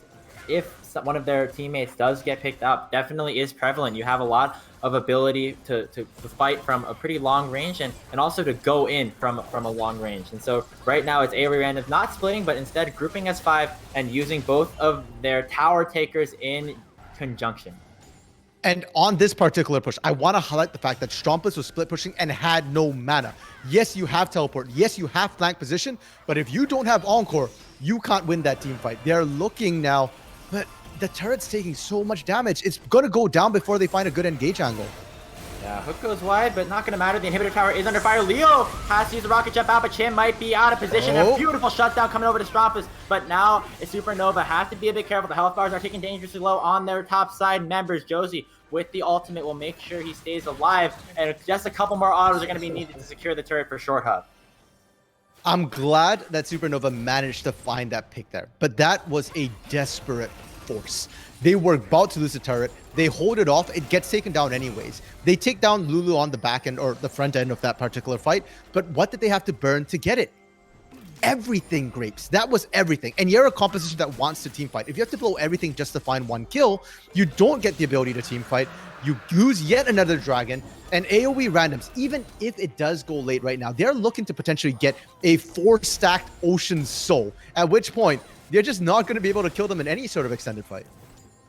if one of their teammates does get picked up, definitely is prevalent. You have a lot of ability to fight from a pretty long range and also to go in from a long range. And so right now it's AOE Randoms not splitting, but instead grouping as 5 and using both of their tower takers in conjunction. And on this particular push, I want to highlight the fact that Strumpus was split pushing and had no mana. Yes, you have teleport. Yes, you have flank position. But if you don't have Encore, you can't win that team fight. They're looking now, but the turret's taking so much damage. It's going to go down before they find a good engage angle. Yeah, hook goes wide, but not going to matter. The inhibitor tower is under fire. Leo has to use the rocket jump out, but Chin might be out of position. A beautiful shutdown coming over to Strumpus, but now Supernova has to be a bit careful. The health bars are taking dangerously low on their top side members. Josie with the ultimate will make sure he stays alive, and just a couple more autos are going to be needed to secure the turret for short hub. I'm glad that Supernova managed to find that pick there, but that was a desperate force. They were about to lose the turret. They hold it off. It gets taken down anyways. They take down Lulu on the back end or the front end of that particular fight. But what did they have to burn to get it? Everything, Grapes. That was everything. And you're a composition that wants to team fight. If you have to blow everything just to find one kill, you don't get the ability to team fight. You lose yet another dragon. And AOE Randoms, even if it does go late right now, they're looking to potentially get a 4-stacked Ocean Soul, at which point they're just not going to be able to kill them in any sort of extended fight.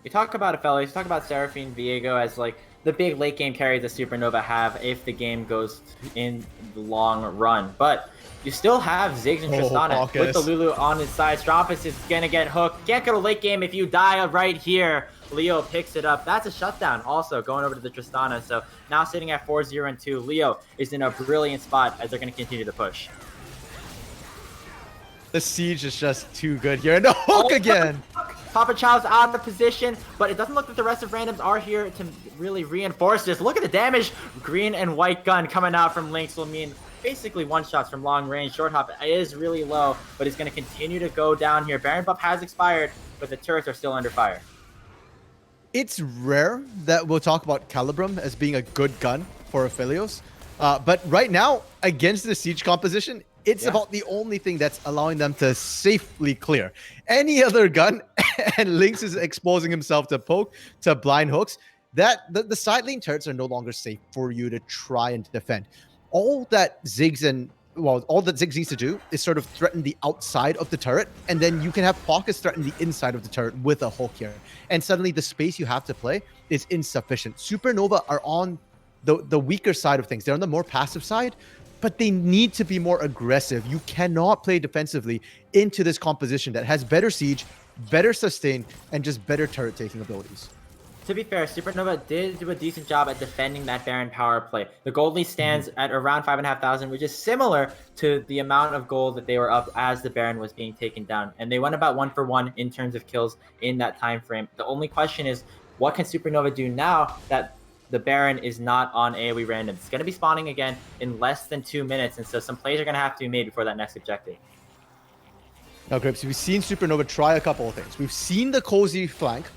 You talk about it, fellas. You talk about Seraphine Viego as like the big late game carries that Supernova have if the game goes in the long run. But you still have Ziggs and Tristana with the Lulu on his side. Strumpus is going to get hooked. Can't go to late game if you die right here. Leo picks it up. That's a shutdown also going over to the Tristana. So now sitting at 4-0 and 2. Leo is in a brilliant spot as they're going to continue to push. The siege is just too good here. And the hook again. Papa Chow's out of position, but it doesn't look like the rest of Randoms are here to really reinforce this. Look at the damage. Green and white gun coming out from Lynx will mean basically one-shots from long range. Short hop is really low, but it's going to continue to go down here. Baron buff has expired, but the turrets are still under fire. It's rare that we'll talk about Calibrum as being a good gun for Aphelios. But right now, against the siege composition, it's about the only thing that's allowing them to safely clear. Any other gun, and Lynx is exposing himself to poke, to blind hooks, that the side lane turrets are no longer safe for you to try and defend. All that Ziggs needs to do is sort of threaten the outside of the turret, and then you can have pockets threaten the inside of the turret with a hook here. And suddenly the space you have to play is insufficient. Supernova are on the weaker side of things. They're on the more passive side, but they need to be more aggressive. You cannot play defensively into this composition that has better siege, better sustain, and just better turret taking abilities. To be fair, Supernova did do a decent job at defending that Baron power play. The gold lead stands at around 5,500, which is similar to the amount of gold that they were up as the Baron was being taken down. And they went about 1-for-1 in terms of kills in that time frame. The only question is, what can Supernova do now that the Baron is not on AOE Random? It's going to be spawning again in less than 2 minutes, and so some plays are going to have to be made before that next objective. Now, Grips, we've seen Supernova try a couple of things. We've seen the Cozy flank.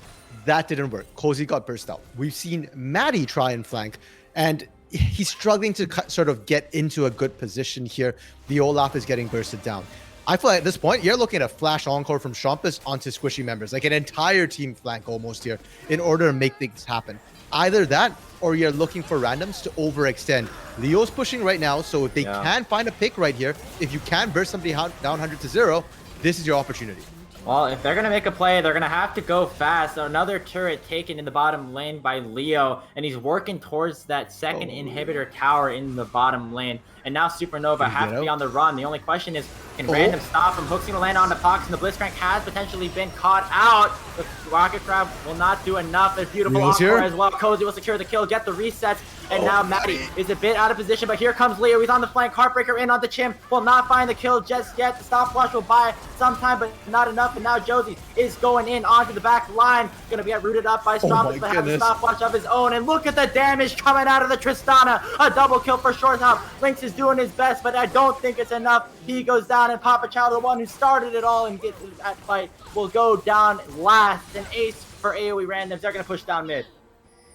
That didn't work. Cozy got burst out. We've seen Maddie try and flank, and he's struggling to sort of get into a good position here. The Olaf is getting bursted down. I feel like at this point, you're looking at a flash encore from Strumpus onto squishy members, like an entire team flank almost here, in order to make things happen. Either that, or you're looking for randoms to overextend. Leo's pushing right now, so if they can find a pick right here, if you can burst somebody down 100-0, this is your opportunity. Well, if they're going to make a play, they're going to have to go fast. Another turret taken in the bottom lane by Leo, and he's working towards that second inhibitor tower in the bottom lane. And now Supernova has to be on the run. The only question is, Can random stop him? Hook's gonna land on the Fox, and the Blitzcrank has potentially been caught out. The Rocket Crab will not do enough. A beautiful encore as well. Cozy will secure the kill, get the resets, and now Maddie is a bit out of position, but here comes Leo. He's on the flank. Heartbreaker in on the Chim. Will not find the kill just yet. The stopwatch will buy some time, but not enough. And now Josie is going in onto the back line. Gonna get rooted up by Stromberg, but has a stopwatch of his own. And look at the damage coming out of the Tristana. A double kill for Short Hop. Lynx is doing his best, but I don't think it's enough. He goes down, and Papa Chow, the one who started it all and gets that fight, will go down last. An ace for AOE randoms. They're gonna push down mid.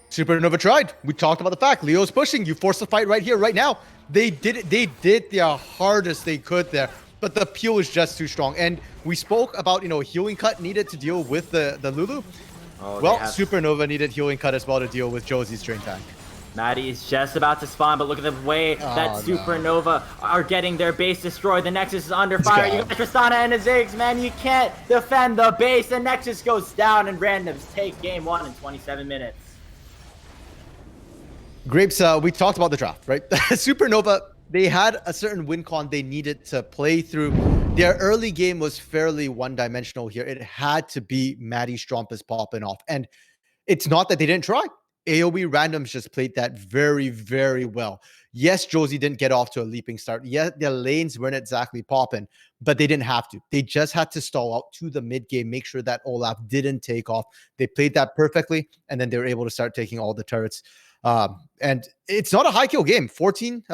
Supernova tried. We talked about the fact Leo's pushing. You force the fight right here, right now. They did it. They did their hardest they could there, but the peel is just too strong. And we spoke about, a healing cut needed to deal with the Lulu. Well, Supernova needed healing cut as well to deal with Josie's drain tank. Maddie is just about to spawn, but look at the way that Supernova are getting their base destroyed. The Nexus is under fire. You got Tristana and the Ziggs, man. You can't defend the base. The Nexus goes down, and randoms take game 1 in 27 minutes. Grapes, we talked about the draft, right? Supernova, they had a certain win con they needed to play through. Their early game was fairly one-dimensional here. It had to be Maddie Strumpus popping off. And it's not that they didn't try. AOE randoms just played that very, very well. Yes, Josie didn't get off to a leaping start. Yes, their lanes weren't exactly popping, but they didn't have to. They just had to stall out to the mid game, make sure that Olaf didn't take off. They played that perfectly, and then they were able to start taking all the turrets. And it's not a high kill game. 14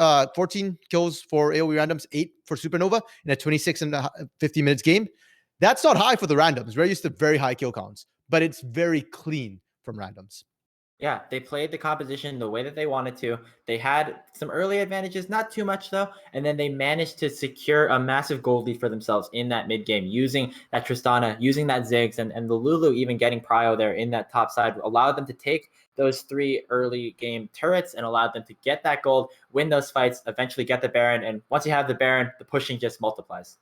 kills for AOE randoms, 8 for Supernova in a 26 and 50 minutes game. That's not high for the randoms. We're used to very high kill counts, but it's very clean from randoms. Yeah, they played the composition the way that they wanted to. They had some early advantages, not too much though, and then they managed to secure a massive gold lead for themselves in that mid game, using that Tristana, using that Ziggs, and the Lulu even getting prio there in that top side allowed them to take those 3 early game turrets and allowed them to get that gold, win those fights, eventually get the Baron, and once you have the Baron, the pushing just multiplies.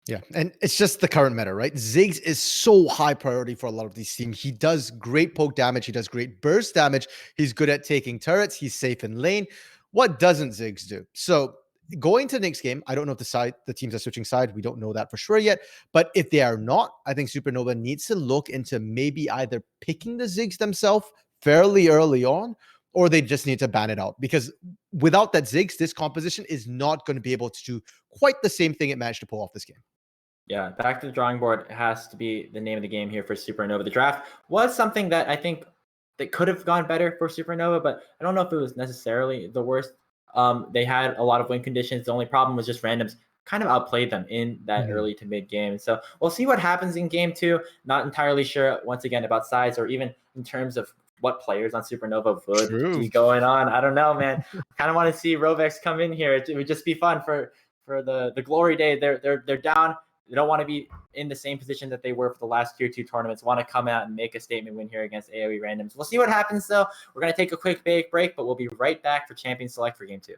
Yeah, and it's just the current meta, right? Ziggs is so high priority for a lot of these teams. He does great poke damage. He does great burst damage. He's good at taking turrets. He's safe in lane. What doesn't Ziggs do? So going to the next game, I don't know if the teams are switching sides. We don't know that for sure yet. But if they are not, I think Supernova needs to look into maybe either picking the Ziggs themselves fairly early on, or they just need to ban it out. Because without that Ziggs, this composition is not going to be able to do quite the same thing it managed to pull off this game. Yeah, back to the drawing board has to be the name of the game here for Supernova. The draft was something that I think that could have gone better for Supernova, but I don't know if it was necessarily the worst. They had a lot of win conditions. The only problem was just randoms kind of outplayed them in that early to mid game. So we'll see what happens in game 2. Not entirely sure, once again, about size or even in terms of what players on Supernova would be going on. I don't know, man. Kind of want to see Rovex come in here. It would just be fun for the glory day. They're down. They don't want to be in the same position that they were for the last Tier 2 tournaments. Want to come out and make a statement win here against AOE randoms. We'll see what happens, though. We're going to take a quick break, but we'll be right back for Champion Select for Game 2.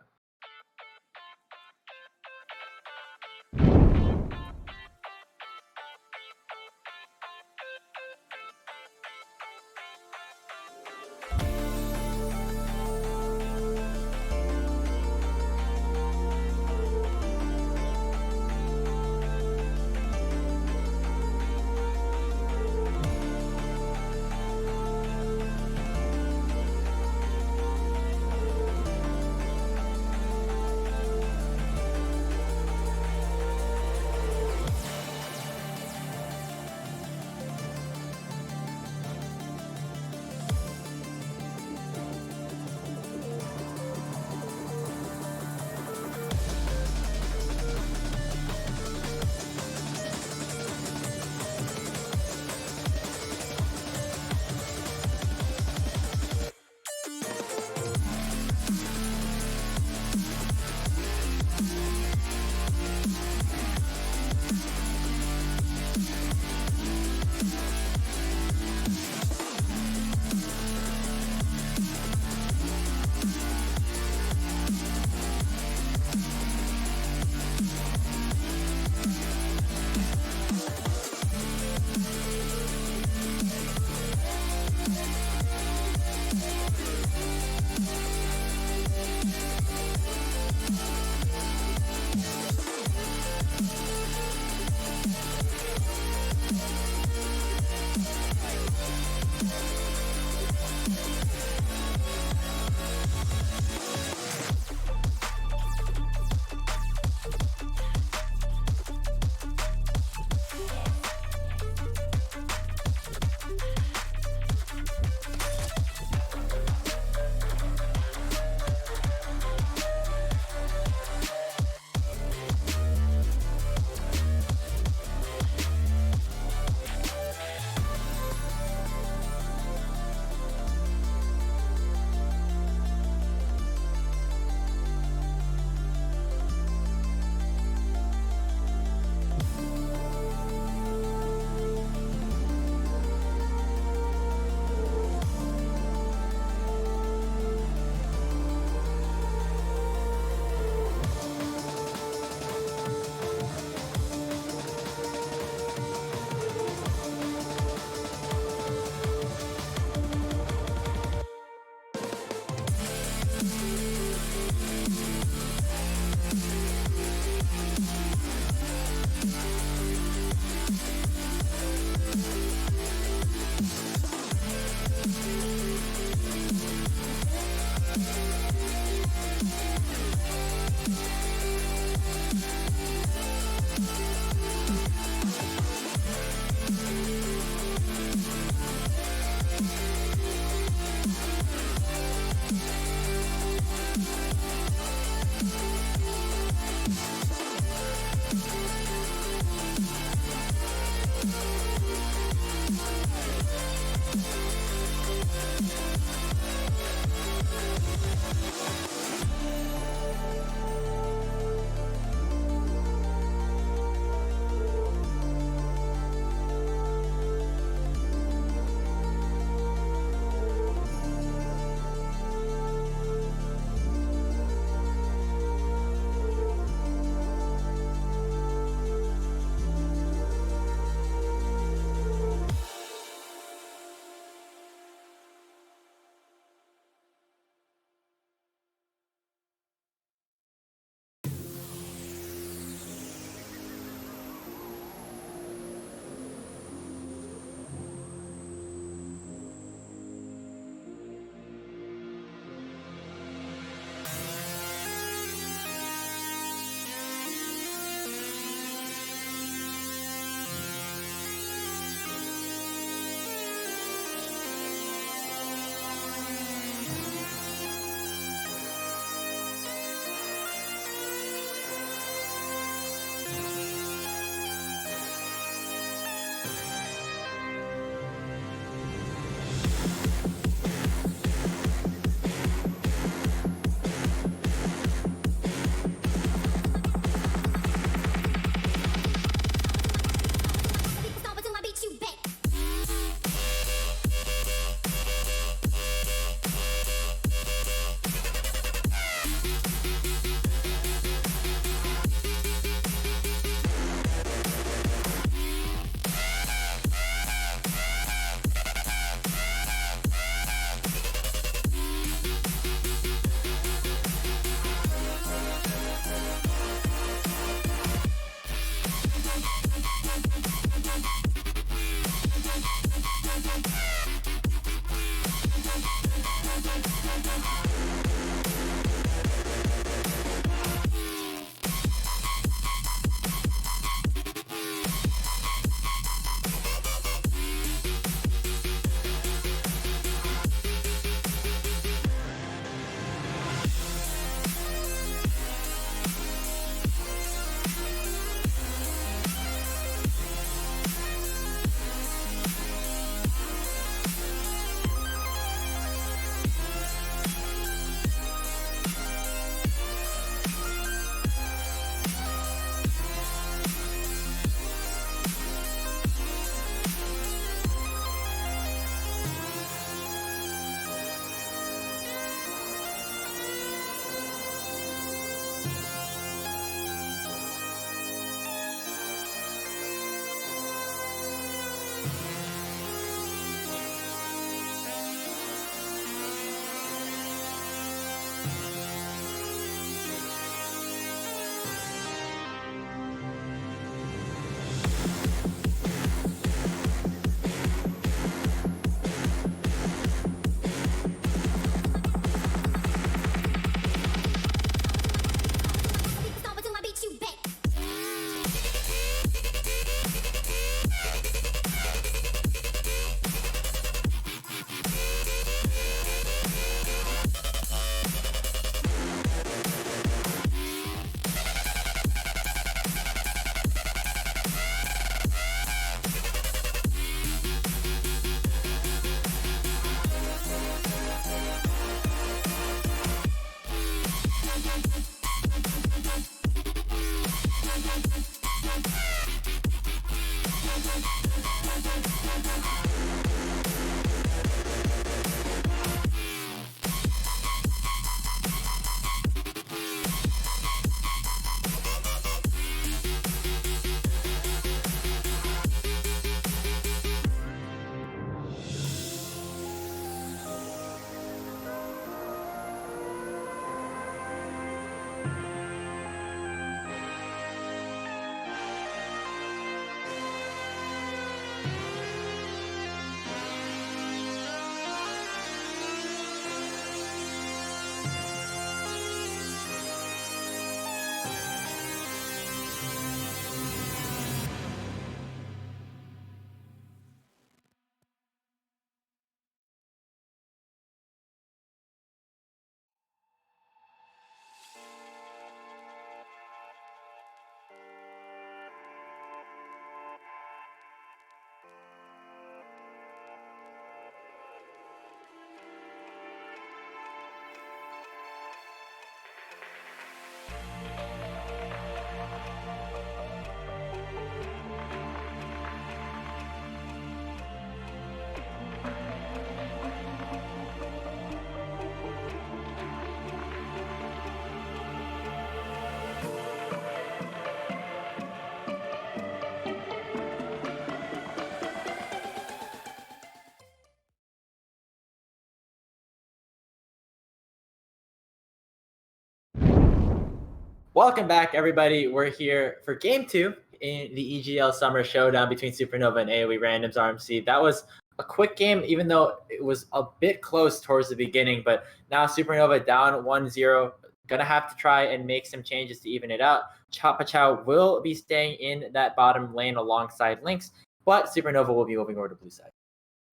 Welcome back, everybody. We're here for Game 2 in the EGL Summer Showdown between Supernova and AOE Randoms RMC. That was a quick game, even though it was a bit close towards the beginning. But now Supernova down 1-0. Gonna have to try and make some changes to even it out. Chow will be staying in that bottom lane alongside Lynx, but Supernova will be moving over to blue side.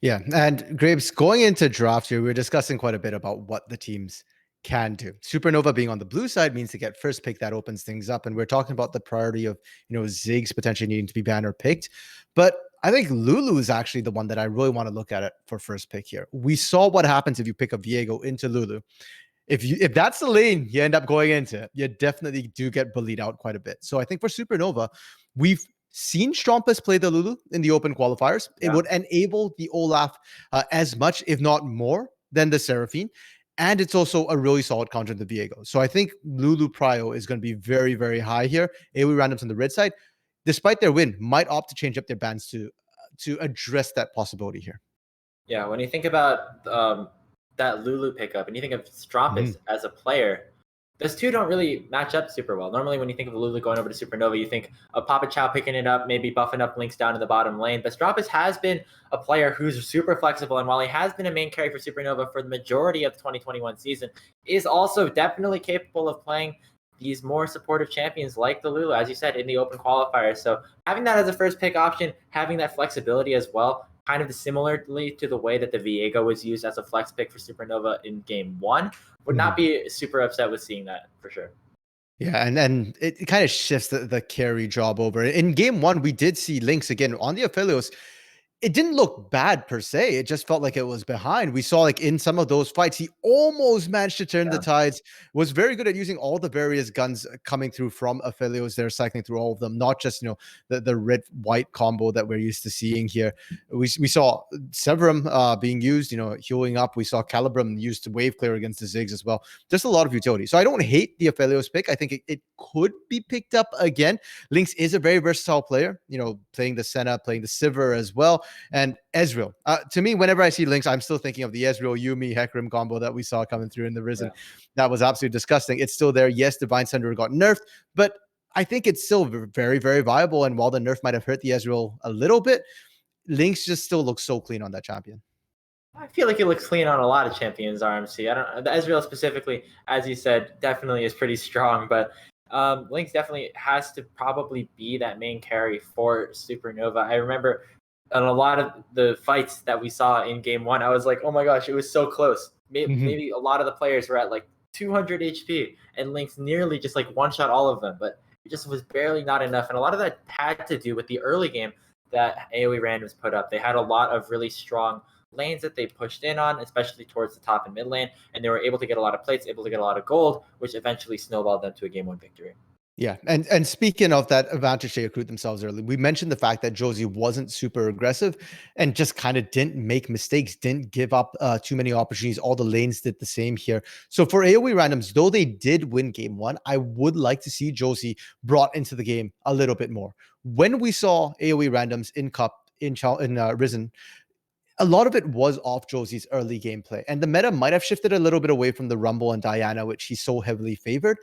Yeah, and Graves, going into draft here, we were discussing quite a bit about what the teams can do. Supernova being on the blue side means to get first pick, that opens things up. And we're talking about the priority of, Ziggs potentially needing to be banned or picked. But I think Lulu is actually the one that I really want to look at it for first pick here. We saw what happens if you pick a Viego into Lulu. If that's the lane you end up going into, you definitely do get bullied out quite a bit. So I think for Supernova, we've seen Strumpus play the Lulu in the open qualifiers. Yeah. It would enable the Olaf as much, if not more, than the Seraphine. And it's also a really solid counter to Viego. So I think Lulu Prio is going to be very, very high here. AOE Randoms on the red side, despite their win, might opt to change up their bans to address that possibility here. Yeah, when you think about that Lulu pickup and you think of Strumpus as a player, those two don't really match up super well. Normally, when you think of Lulu going over to Supernova, you think of Papa Chow picking it up, maybe buffing up Lynx down in the bottom lane. But Strumpus has been a player who's super flexible, and while he has been a main carry for Supernova for the majority of the 2021 season, is also definitely capable of playing these more supportive champions like the Lulu, as you said, in the open qualifiers. So having that as a first pick option, having that flexibility as well, kind of similarly to the way that the Viego was used as a flex pick for Supernova in game 1, would not be super upset with seeing that for sure. Yeah, and it kind of shifts the carry job over. In game 1, we did see Lynx again on the Aphelios. It didn't look bad per se. It just felt like it was behind. We saw like in some of those fights, he almost managed to turn the tides, was very good at using all the various guns coming through from Aphelios. They're cycling through all of them, not just, the red-white combo that we're used to seeing here. We saw Severum being used, healing up. We saw Calibrum used to wave clear against the Ziggs as well. Just a lot of utility. So I don't hate the Aphelios pick. I think it could be picked up again. Lynx is a very versatile player, playing the Senna, playing the Sivir as well. And Ezreal. To me, whenever I see Lynx, I'm still thinking of the Ezreal Yumi Hecarim combo that we saw coming through in the Risen. Yeah. That was absolutely disgusting. It's still there. Yes, Divine Thunder got nerfed, but I think it's still very, very viable. And while the nerf might have hurt the Ezreal a little bit, Lynx just still looks so clean on that champion. I feel like it looks clean on a lot of champions, RMC. I don't know. The Ezreal specifically, as you said, definitely is pretty strong, but Lynx definitely has to probably be that main carry for Supernova. I remember on a lot of the fights that we saw in game 1, I was like, oh my gosh, it was so close. Maybe a lot of the players were at like 200 HP and Lynx nearly just like one-shot all of them, but it just was barely not enough. And a lot of that had to do with the early game that AOE Randoms put up. They had a lot of really strong lanes that they pushed in on, especially towards the top and mid lane, and they were able to get a lot of plates, able to get a lot of gold, which eventually snowballed them to a game 1 victory. Yeah, and speaking of that advantage they accrued themselves early, we mentioned the fact that Josie wasn't super aggressive and just kind of didn't make mistakes, didn't give up too many opportunities. All the lanes did the same here. So for AOE Randoms, though they did win game 1, I would like to see Josie brought into the game a little bit more. When we saw AOE Randoms in Cup, in Risen, a lot of it was off Josie's early gameplay, and the meta might have shifted a little bit away from the Rumble and Diana, which he so heavily favored.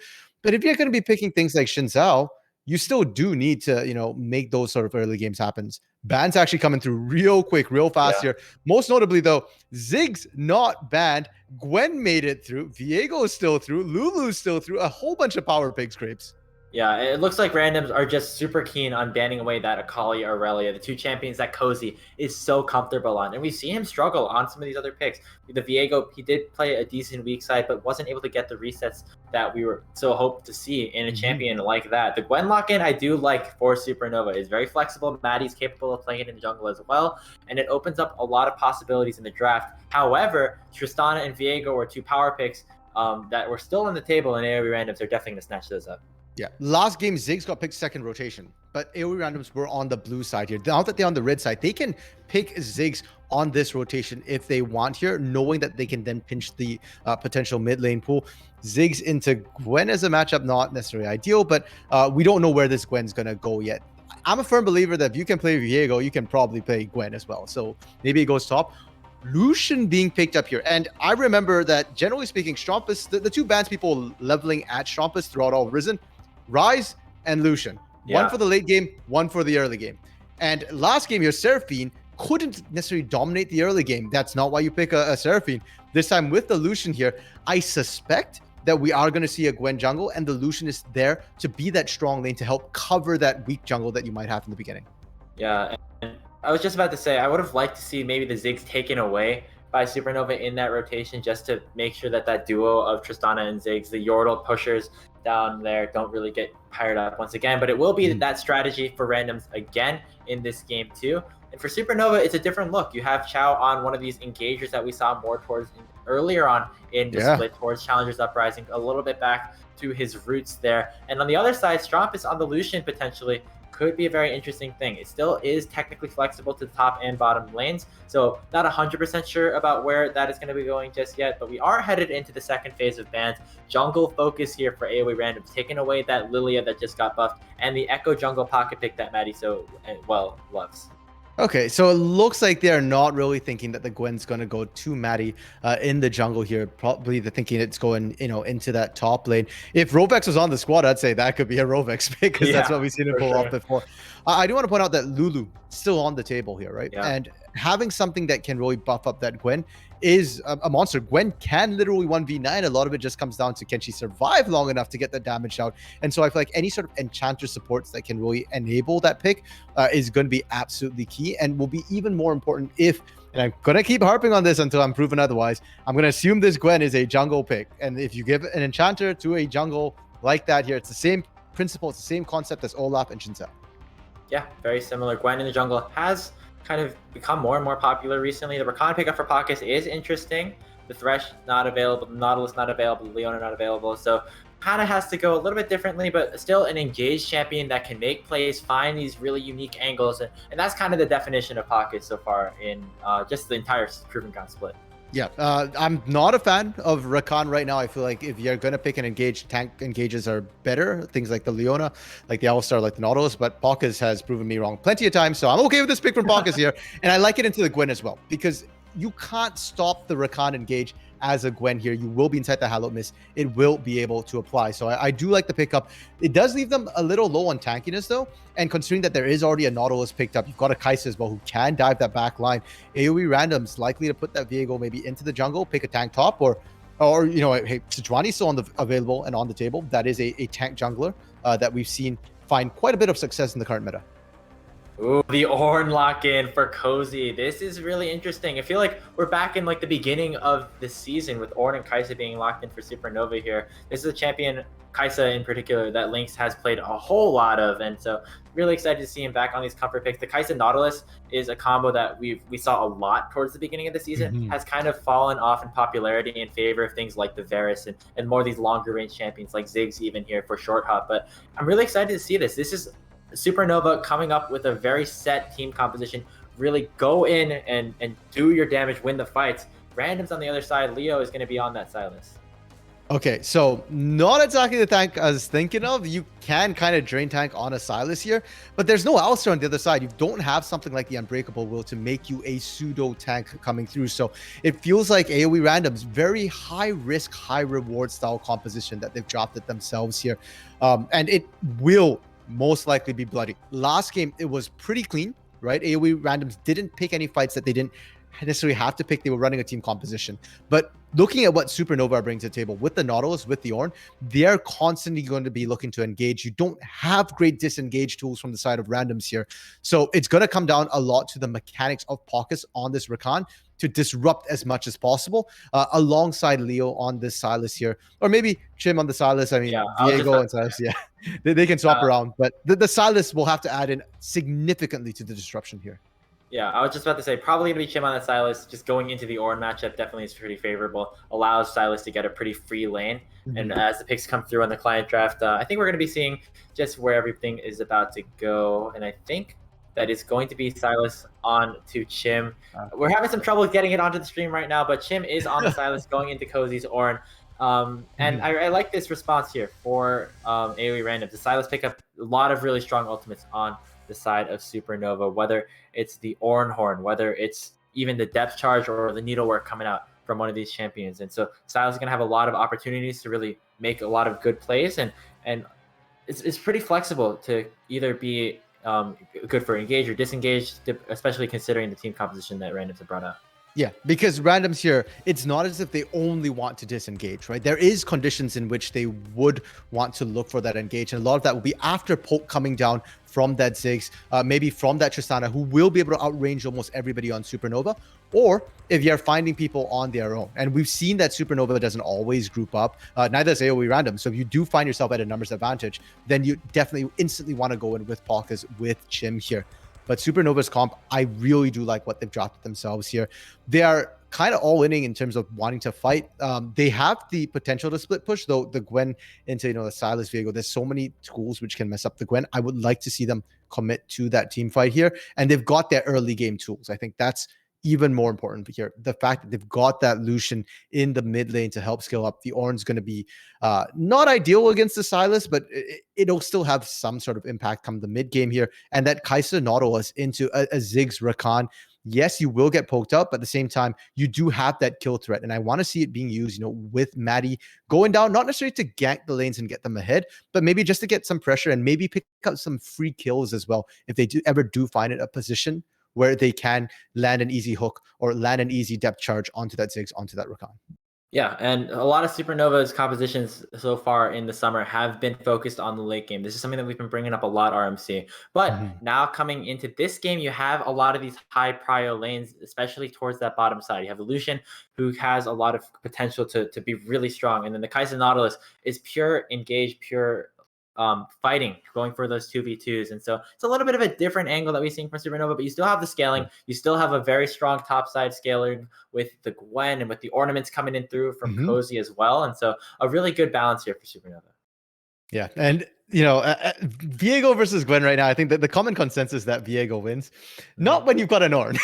But if you're going to be picking things like Xin Zhao, you still do need to, make those sort of early games happen. Bans actually coming through real quick, real fast here. Most notably, though, Ziggs not banned. Gwen made it through. Viego is still through. Lulu's still through. A whole bunch of power picks, Grapes. Yeah, it looks like Randoms are just super keen on banning away that Akali or Aurelia, the two champions that Cozy is so comfortable on. And we see him struggle on some of these other picks. The Viego, he did play a decent weak side, but wasn't able to get the resets that we were so hoped to see in a champion like that. The Gwen lock-in I do like for Supernova. It's very flexible. Maddie's capable of playing it in the jungle as well, and it opens up a lot of possibilities in the draft. However, Tristana and Viego were two power picks that were still on the table, and AOE Randoms are definitely going to snatch those up. Yeah, last game Ziggs got picked second rotation, but AOE Randoms were on the blue side here. Now that they're on the red side, they can pick Ziggs on this rotation if they want here, knowing that they can then pinch the potential mid lane pool. Ziggs into Gwen as a matchup, not necessarily ideal, but we don't know where this Gwen's going to go yet. I'm a firm believer that if you can play Viego, you can probably play Gwen as well. So maybe it goes top. Lucian being picked up here. And I remember that, generally speaking, Strumpus, the two bans people leveling at Strumpus throughout all Risen, Ryze and Lucian. Yeah. One for the late game, one for the early game. And last game, your Seraphine couldn't necessarily dominate the early game. That's not why you pick a Seraphine. This time with the Lucian here, I suspect that we are going to see a Gwen jungle, and the Lucian is there to be that strong lane to help cover that weak jungle that you might have in the beginning. Yeah, and I was just about to say, I would have liked to see maybe the Ziggs taken away by Supernova in that rotation, just to make sure that that duo of Tristana and Ziggs, the Yordle pushers down there, don't really get fired up once again. But it will be that strategy for randoms again in this game too. And for Supernova, it's a different look. You have Chow on one of these engagers that we saw more towards earlier on in the split towards Challengers Uprising, a little bit back to his roots there. And on the other side, Strumpus on the Lucian potentially could be a very interesting thing. It still is technically flexible to the top and bottom lanes, so not 100% sure about where that is going to be going just yet, but we are headed into the second phase of bans. Jungle focus here for AOE randoms, taking away that Lilia that just got buffed, and the Echo jungle pocket pick that Maddie so well loves. Okay, so it looks like they're not really thinking that the Gwen's going to go to Maddie in the jungle here. Probably they're thinking it's going, into that top lane. If Rovex was on the squad, I'd say that could be a Rovex pick, because that's what we've seen him pull off before. I do want to point out that Lulu still on the table here, right? Yeah. And having something that can really buff up that Gwen is a monster. Gwen can literally 1v9. A lot of it just comes down to, can she survive long enough to get the damage out? And so I feel like any sort of enchanter supports that can really enable that pick is going to be absolutely key, and will be even more important if, and I'm going to keep harping on this until I'm proven otherwise, I'm going to assume this Gwen is a jungle pick. And if you give an enchanter to a jungle like that here, it's the same principle, it's the same concept as Olaf and Shinzao. Yeah, very similar. Gwen in the jungle has kind of become more and more popular recently. The Rakan pickup for Pockets is interesting. The Thresh not available, the Nautilus not available, the Leona not available. So kind of has to go a little bit differently, but still an engaged champion that can make plays, find these really unique angles. And that's kind of the definition of Pockets so far in just the entire Proven Ground split. Yeah, I'm not a fan of Rakan right now. I feel like if you're going to pick an engaged, tank engages are better. Things like the Leona, like the Alistar, like the Nautilus, but Pockets has proven me wrong plenty of times. So I'm okay with this pick from Pockets here. And I like it into the Gwen as well, because you can't stop the Rakan engage as a Gwen here. You will be inside the Hallowed Mist. It will be able to apply. So I do like the pickup. It does leave them a little low on tankiness though. And considering that there is already a Nautilus picked up, you've got a Kai'Sa as well who can dive that back line. AoE randoms likely to put that Viego maybe into the jungle, pick a tank top, or hey, Sejuani's still available and on the table. That is a tank jungler that we've seen find quite a bit of success in the current meta. Ooh, the Ornn lock-in for Cozy. This is really interesting. I feel like we're back in like the beginning of the season with Ornn and Kai'Sa being locked in for Supernova here. This is a champion, Kai'Sa in particular, that Lynx has played a whole lot of, and so really excited to see him back on these comfort picks. The Kai'Sa Nautilus is a combo that we saw a lot towards the beginning of the season, has kind of fallen off in popularity in favor of things like the Varus and more of these longer range champions like Ziggs even here for short hop. But I'm really excited to see this. This is Supernova coming up with a very set team composition. Really go in and do your damage, win the fights. Randoms on the other side, Leo is going to be on that Silas. Okay, so not exactly the tank I was thinking of. You can kind of drain tank on a Silas here, but there's no Alistar on the other side. You don't have something like the Unbreakable Will to make you a pseudo tank coming through. So it feels like AoE randoms, very high risk, high reward style composition that they've drafted themselves here. And it will most likely be bloody. Last game, it was pretty clean, right? AoE randoms didn't pick any fights that they didn't necessarily have to pick. They were running a team composition. But looking at what Supernova are bringing to the table with the Nautilus, with the Ornn, they're constantly going to be looking to engage. You don't have great disengage tools from the side of randoms here. So it's going to come down a lot to the mechanics of Pockets on this Rakan to disrupt as much as possible alongside Leo on this Silas here. Or maybe Chim on the Silas. I mean, yeah, Viego and Silas, yeah. They can swap around. But the Silas will have to add in significantly to the disruption here. Yeah, I was just about to say, probably going to be Chim on that Silas. Just going into the Ornn matchup definitely is pretty favorable. Allows Silas to get a pretty free lane. And as the picks come through on the client draft, I think we're going to be seeing just where everything is about to go. And I think that is going to be Silas on to Chim. We're having some trouble getting it onto the stream right now, but Chim is on the Silas going into Cozy's Ornn. And I like this response here for AoE random. The Silas pick up a lot of really strong ultimates on the side of Supernova, whether it's the Ornn Horn, whether it's even the depth charge or the needlework coming out from one of these champions. And so Silas is going to have a lot of opportunities to really make a lot of good plays. And it's pretty flexible to either be good for engage or disengage, especially considering the team composition that Randoms have brought up. Yeah, because randoms here, it's not as if they only want to disengage, right? There is conditions in which they would want to look for that engage. And a lot of that will be after poke coming down from that Ziggs, maybe from that Tristana, who will be able to outrange almost everybody on Supernova, or if you're finding people on their own. And we've seen that Supernova doesn't always group up, neither does AOE random. So if you do find yourself at a numbers advantage, then you definitely instantly want to go in with Palkas, with Chim here. But Supernova's comp, I really do like what they've drafted themselves here. They are kind of all winning in terms of wanting to fight. They have the potential to split push, though the Gwen into, the Silas Viego. There's so many tools which can mess up the Gwen. I would like to see them commit to that team fight here. And they've got their early game tools. I think that's even more important here. The fact that they've got that Lucian in the mid lane to help scale up. The Ornn's going to be not ideal against the Silas, but it'll still have some sort of impact come the mid game here. And that Kai'Sa Nautilus into a Ziggs Rakan. Yes, you will get poked up, but at the same time, you do have that kill threat. And I want to see it being used, with Maddie going down, not necessarily to gank the lanes and get them ahead, but maybe just to get some pressure and maybe pick up some free kills as well. If they ever do find it a position where they can land an easy hook or land an easy depth charge onto that Ziggs, onto that Rakan. Yeah, and a lot of Supernova's compositions so far in the summer have been focused on the late game. This is something that we've been bringing up a lot, RMC. But now coming into this game, you have a lot of these high prio lanes, especially towards that bottom side. You have the Lucian, who has a lot of potential to be really strong. And then the Kai'Sa Nautilus is pure engage, pure fighting, going for those 2v2s. And so it's a little bit of a different angle that we've seen from Supernova, but you still have the scaling. You still have a very strong top side scaling with the Gwen and with the ornaments coming in through from Cozy as well. And so a really good balance here for Supernova. Yeah. And, Viego versus Gwen right now, I think that the common consensus that Viego wins, not when you've got an Ornn.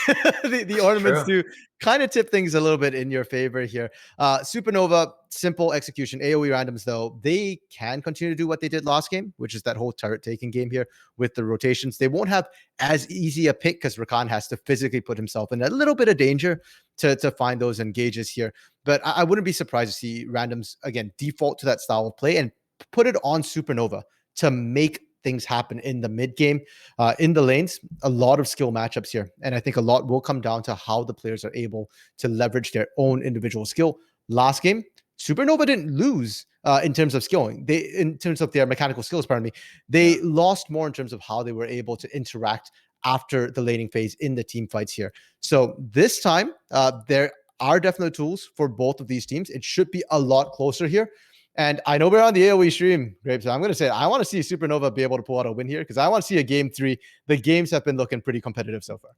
the ornaments do kind of tip things a little bit in your favor here. Supernova, simple execution. AOE randoms, though, they can continue to do what they did last game, which is that whole turret taking game here with the rotations. They won't have as easy a pick because Rakan has to physically put himself in a little bit of danger to find those engages here. But I wouldn't be surprised to see randoms, again, default to that style of play and put it on Supernova to make things happen in the mid game, in the lanes. A lot of skill matchups here, and I think a lot will come down to how the players are able to leverage their own individual skill. Last game, Supernova didn't lose in terms of skilling. In terms of their mechanical skills, pardon me, they lost more in terms of how they were able to interact after the laning phase in the team fights here. So this time, there are definitely tools for both of these teams. It should be a lot closer here. And I know we're on the AOE stream, Grape, so I'm going to say I want to see Supernova be able to pull out a win here because I want to see a game 3. The games have been looking pretty competitive so far.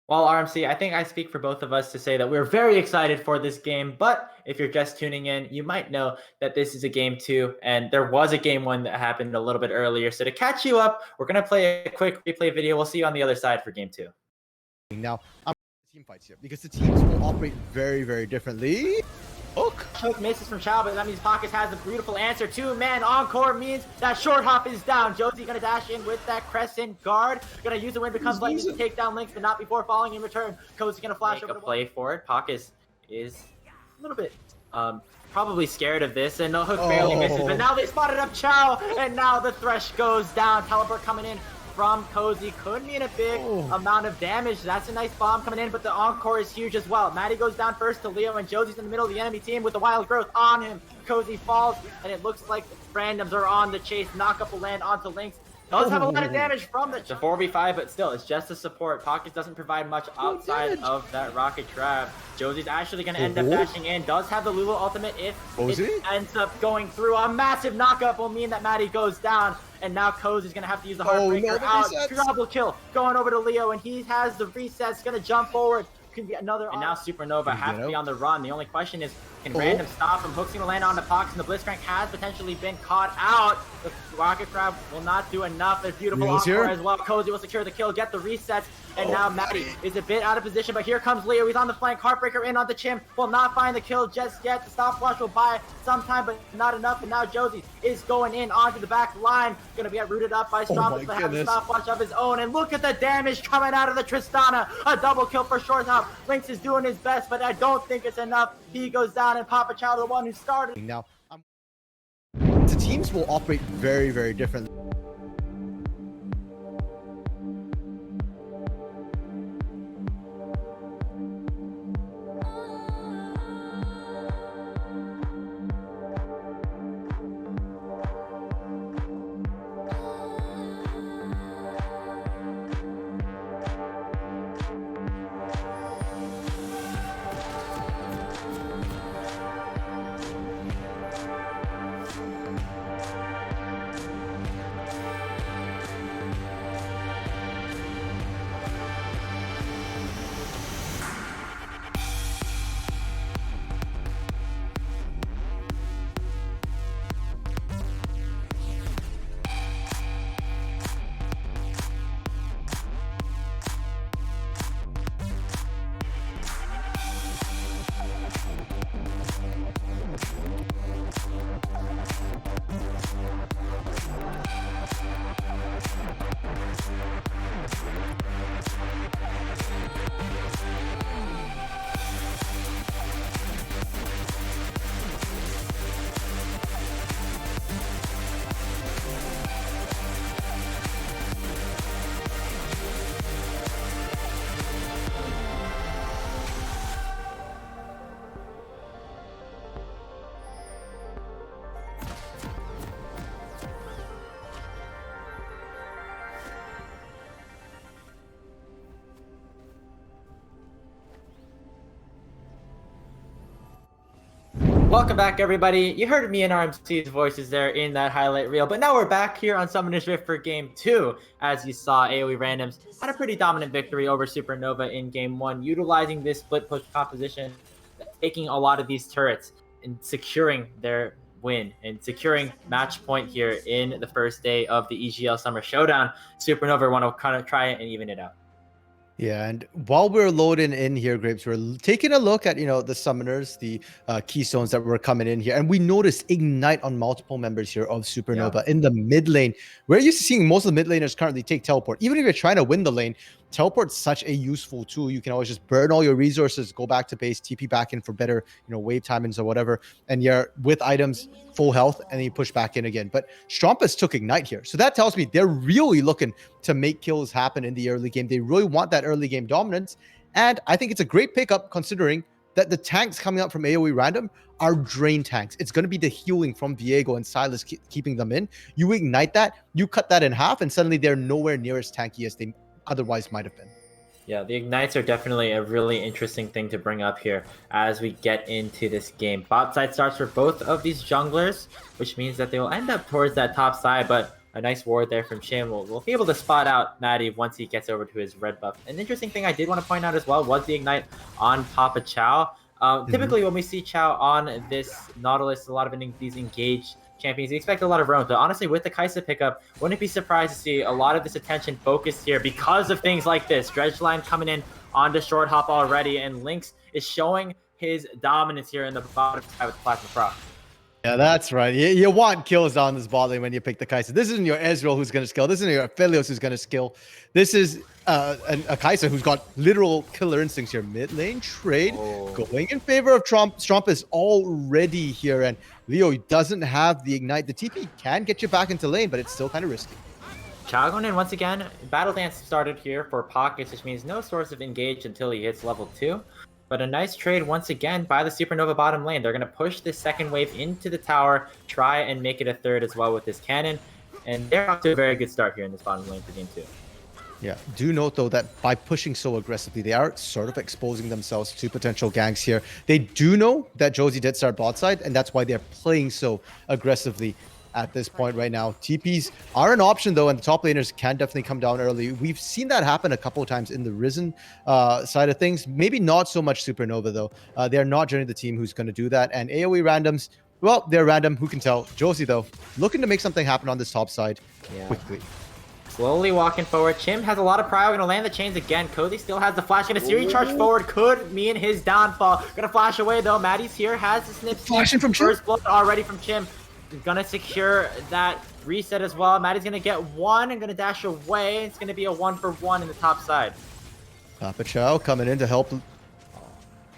Well, RMC, I think I speak for both of us to say that we're very excited for this game. But if you're just tuning in, you might know that this is a game 2, and there was a game 1 that happened a little bit earlier. So to catch you up, we're going to play a quick replay video. We'll see you on the other side for game 2. Now, I'm team fights here because the teams will operate very, very differently. Hook misses from Chow, but that means Pockets has a beautiful answer. 2-man encore means that short hop is down. Josie gonna dash in with that crescent guard. Gonna use the wind becomes lightning to take down Lynx, but not before falling in return. Cozy's gonna flash over a play for it. Pockets is a little bit probably scared of this, and the hook barely misses. But now they spotted up Chow, and now the thresh goes down. Teleport coming in from Cozy could mean a big amount of damage. That's a nice bomb coming in, but the encore is huge as well. Maddie goes down first to Leo, and Josie's in the middle of the enemy team with the wild growth on him. Cozy falls, and it looks like randoms are on the chase. Knock up will land onto Lynx. Does have a lot of damage from the 4v5, but still, it's just a support. Pockets doesn't provide much outside of that rocket trap. Josie's actually going to end up dashing in. Does have the Lulu ultimate if it ends up going through. A massive knockup will mean that Maddie goes down. And now Cozy's going to have to use the Heartbreaker out. Double kill going over to Leo, and he has the resets. Going to jump forward. Could be another. And now Supernova has to be on the run. The only question is, can random stop him? Hook's gonna land on the Pox, and the Blitzcrank has potentially been caught out. The Rocket Crab will not do enough. There's beautiful encore as well. Cozy will secure the kill, get the resets, and now Maddie is a bit out of position, but here comes Leo. He's on the flank. Heartbreaker in on the Chim. Will not find the kill just yet. The stopwatch will buy some time, but not enough. And now Josie is going in onto the back line. Gonna be rooted up by Stromberg, but has a stopwatch of his own. And look at the damage coming out of the Tristana. A double kill for short hop. Lynx is doing his best, but I don't think it's enough. He goes down, and Papa Chow, the one who started. Now, the team teams will operate very, very differently. Welcome back, everybody. You heard me and RMC's voices there in that highlight reel, but now we're back here on Summoner's Rift for Game 2. As you saw, AOE Randoms had a pretty dominant victory over Supernova in Game 1, utilizing this split push composition, taking a lot of these turrets and securing their win and securing match point here in the first day of the EGL Summer Showdown. Supernova want to kind of try it and even it out. Yeah, and while we're loading in here, Grapes, we're taking a look at, the summoners, the keystones that were coming in here. And we noticed Ignite on multiple members here of Supernova in the mid lane. We're used to seeing most of the mid laners currently take Teleport. Even if you're trying to win the lane, Teleport's such a useful tool. You can always just burn all your resources, go back to base, TP back in for better, wave timings or whatever. And you're with items, full health, and then you push back in again. But Strumpus took Ignite here. So that tells me they're really looking to make kills happen in the early game. They really want that early game dominance. And I think it's a great pickup considering that the tanks coming up from AOE Random are drain tanks. It's going to be the healing from Viego and Silas keeping them in. You ignite that, you cut that in half, and suddenly they're nowhere near as tanky as they otherwise might have been. Yeah, the Ignites are definitely a really interesting thing to bring up here as we get into this game. Bot side starts for both of these junglers, which means that they will end up towards that top side, but a nice ward there from Chim will be able to spot out Maddie once he gets over to his red buff. An interesting thing I did want to point out as well was the Ignite on Papa Chow. Typically, when we see Chow on this Nautilus, a lot of these engaged champions, you expect a lot of roams, but honestly, with the Kai'Sa pickup, wouldn't it be surprised to see a lot of this attention focused here because of things like this? Dredgeline coming in onto short hop already, and Lynx is showing his dominance here in the bottom side with Plasma Proc. Yeah, that's right. You want kills on this bot lane when you pick the Kai'Sa. This isn't your Ezreal who's going to skill. This isn't your Aphelios who's going to skill. This is a Kai'Sa who's got literal killer instincts here. Mid lane trade going in favor of Trump. Trump is already here, and Leo doesn't have the Ignite. The TP can get you back into lane, but it's still kind of risky. Chow going in once again. Battle Dance started here for pockets, which means no source of engage until he hits level 2. But a nice trade once again by the Supernova bottom lane. They're going to push this second wave into the tower, try and make it a third as well with this cannon. And they're off to a very good start here in this bottom lane for game 2. Yeah, do note though that by pushing so aggressively, they are sort of exposing themselves to potential ganks here. They do know that Josie did start bot side, and that's why they're playing so aggressively at this point right now. TPs are an option though, and the top laners can definitely come down early. We've seen that happen a couple of times in the Risen side of things. Maybe not so much Supernova though. They're not generally the team who's going to do that. And AOE randoms, well, they're random. Who can tell? Josie though, looking to make something happen on this top side quickly. Slowly walking forward. Chim has a lot of prio. Gonna land the chains again. Cozy still has the flash. Gonna Siri charge forward. Could mean his downfall. Gonna flash away though. Maddie's here. Has the snip. Flashing from Chim. First blood already from Chim. He's gonna secure that reset as well. Maddie's gonna get one and gonna dash away. It's gonna be a 1-for-1 in the top side. Papa Chow coming in to help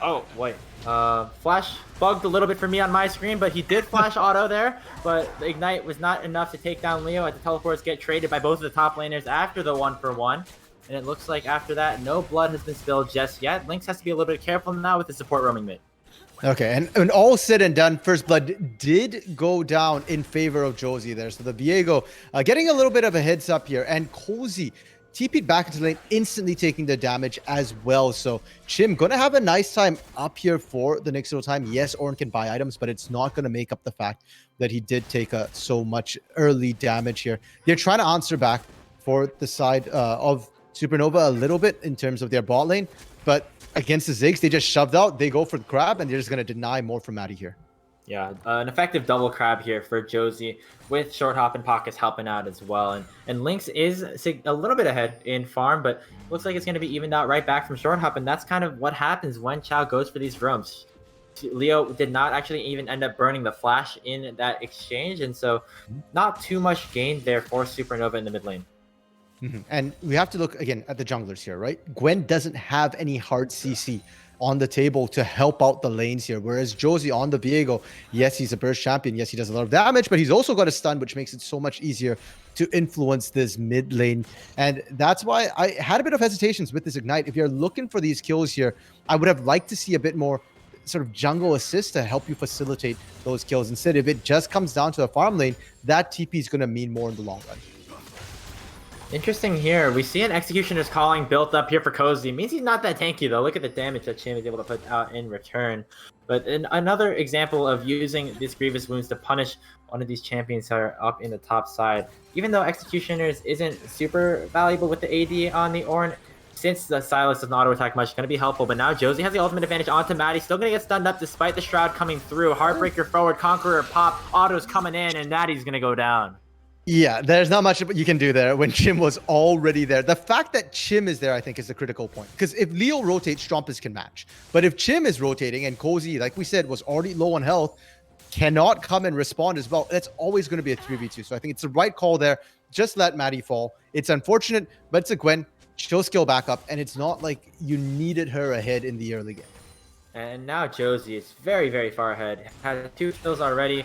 Oh, wait. Flash bugged a little bit for me on my screen, but he did flash auto there. But the Ignite was not enough to take down Leo as the teleports get traded by both of the top laners after the 1-for-1. And it looks like after that, no blood has been spilled just yet. Lynx has to be a little bit careful now with the support roaming mid. Okay, and all said and done, first blood did go down in favor of Josie there. So the Viego getting a little bit of a heads up here, and Cozy TP'd back into lane, instantly taking the damage as well. So Chim gonna have a nice time up here for the next little time. Yes, Ornn can buy items, but it's not gonna make up the fact that he did take so much early damage here. They're trying to answer back for the side of Supernova a little bit in terms of their bot lane, but against the Ziggs, they just shoved out. They go for the crab, and they're just going to deny more from Maddie here. Yeah, an effective double crab here for Josie, with Short Hop and Pockets helping out as well. And Lynx is a little bit ahead in farm, but looks like it's going to be evened out right back from Short Hop, and that's kind of what happens when Chow goes for these roams. Leo did not actually even end up burning the flash in that exchange, and so not too much gain there for Supernova in the mid lane. And we have to look again at the junglers here, right? Gwen doesn't have any hard CC on the table to help out the lanes here, whereas Josie on the Viego, yes, he's a burst champion, yes, he does a lot of damage, but he's also got a stun, which makes it so much easier to influence this mid lane. And that's why I had a bit of hesitations with this Ignite. If you're looking for these kills here, I would have liked to see a bit more sort of jungle assist to help you facilitate those kills. Instead, if it just comes down to a farm lane, that TP is going to mean more in the long run. Interesting here. We see an Executioner's Calling built up here for Cozy. It means he's not that tanky, though. Look at the damage that Chim is able to put out in return. But another example of using these Grievous Wounds to punish one of these champions that are up in the top side. Even though Executioners isn't super valuable with the AD on the Ornn, since the Silas doesn't auto-attack much, it's going to be helpful. But now Josie has the ultimate advantage onto Maddie. Still going to get stunned up despite the Shroud coming through. Heartbreaker forward, Conqueror pop, auto's coming in, and Maddie's going to go down. Yeah, there's not much you can do there when Chim was already there. The fact that Chim is there, I think, is the critical point. Because if Leo rotates, Strumpus can match. But if Chim is rotating and Cozy, like we said, was already low on health, cannot come and respond as well, that's always going to be a 3v2. So I think it's the right call there. Just let Maddie fall. It's unfortunate, but it's a Gwen. She'll skill back up, and it's not like you needed her ahead in the early game. And now Josie is very, very far ahead. Has 2 kills already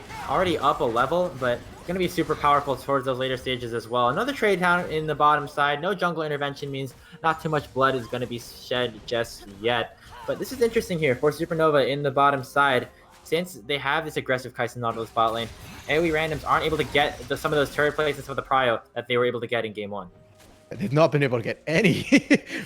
up a level, but going to be super powerful towards those later stages as well. Another trade down in the bottom side. No jungle intervention means not too much blood is going to be shed just yet. But this is interesting here for Supernova in the bottom side. Since they have this aggressive Kai'Sa Nautilus bot lane, AOE randoms aren't able to get some of those turret plays and some of the prio that they were able to get in game 1. They've not been able to get any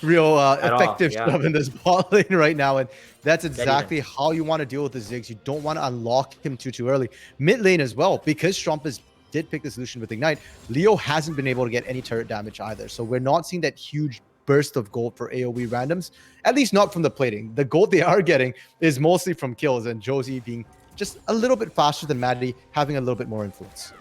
real effective stuff in this bot lane right now. And that's exactly how you want to deal with the Ziggs. You don't want to unlock him too early. Mid lane as well, because Strumpus did pick the solution with Ignite, Leo hasn't been able to get any turret damage either. So we're not seeing that huge burst of gold for AOE randoms, at least not from the plating. The gold they are getting is mostly from kills, and Josie being just a little bit faster than Maddie, having a little bit more influence.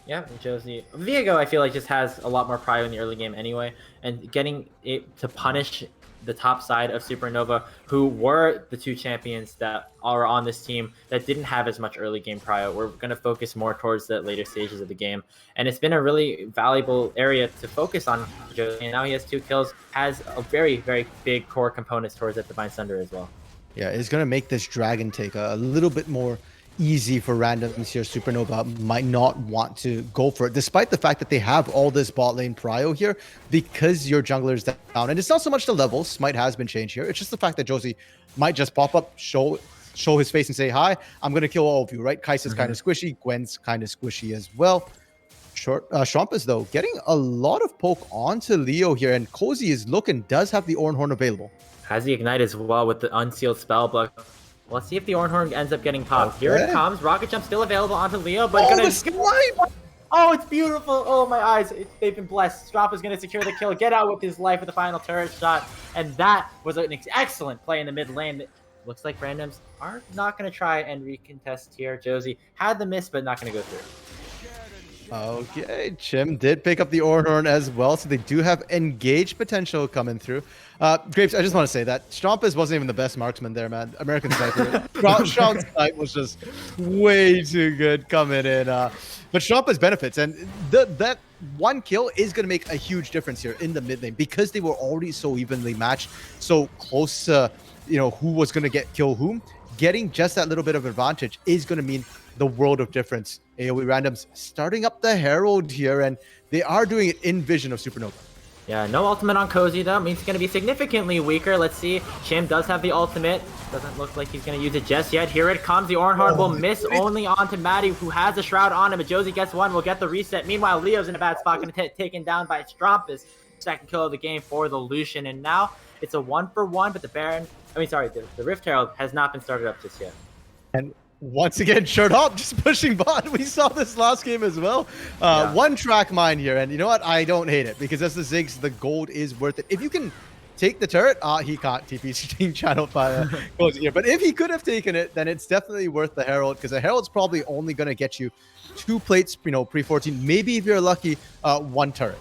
Yeah, Josie. Viego, I feel like, just has a lot more prio in the early game anyway, and getting it to punish the top side of Supernova, who were the 2 champions that are on this team that didn't have as much early game prio. We're going to focus more towards the later stages of the game, and it's been a really valuable area to focus on Josie. And now he has 2 kills, has a very, very big core components towards that Divine Thunder as well. Yeah, it's going to make this Dragon take a little bit more easy for randoms here. Supernova might not want to go for it, despite the fact that they have all this bot lane prio here, because your jungler's down. And it's not so much the levels. Smite has been changed here. It's just the fact that Josie might just pop up, show his face and say, hi, I'm going to kill all of you, right? Kai'Sa's kind of squishy. Gwen's kind of squishy as well. Strumpus, though, getting a lot of poke onto Leo here. And Cozy is does have the Ornn Horn available. Has the Ignite as well with the unsealed spell block. Let's see if the Ornn Horn ends up getting popped. Okay. Here it comes. Rocket Jump still available onto Leo, but the swipe! Oh, it's beautiful. Oh, my eyes. They've been blessed. Strop is going to secure the kill, get out with his life with the final turret shot. And that was an excellent play in the mid lane. Looks like randoms are not going to try and recontest here. Josie had the miss, but not going to go through. Okay, Chim did pick up the Ornn Horn as well, so they do have engage potential coming through. Grapes, I just want to say that Strumpus wasn't even the best marksman there, man. American Sniper. Shroud's snipe was just way too good coming in. But Strumpus benefits, and that 1 kill is going to make a huge difference here in the mid lane, because they were already so evenly matched, so close to who was going to kill whom, getting just that little bit of advantage is going to mean the world of difference. AOE randoms starting up the Herald here, and they are doing it in vision of Supernova. Yeah, no ultimate on Cozy though. Means he's going to be significantly weaker. Let's see. Chim does have the ultimate. Doesn't look like he's going to use it just yet. Here it comes. The Ornhard will miss only onto Maddie, who has the Shroud on him. But Josie gets one. Will get the reset. Meanwhile, Leo's in a bad spot. Going to get taken down by Strumpus. Second kill of the game for the Lucian. And now it's a 1-for-1. But the Rift Herald has not been started up just yet. And once again, shirt up, just pushing bot. We saw this last game as well. One track mine here, and you know what? I don't hate it because as the Ziggs, the gold is worth it. If you can take the turret, he can't. TP's being channeled by Cozy here. But if he could have taken it, then it's definitely worth the Herald because the Herald's probably only going to get you 2 plates, pre-14. Maybe if you're lucky, 1 turret.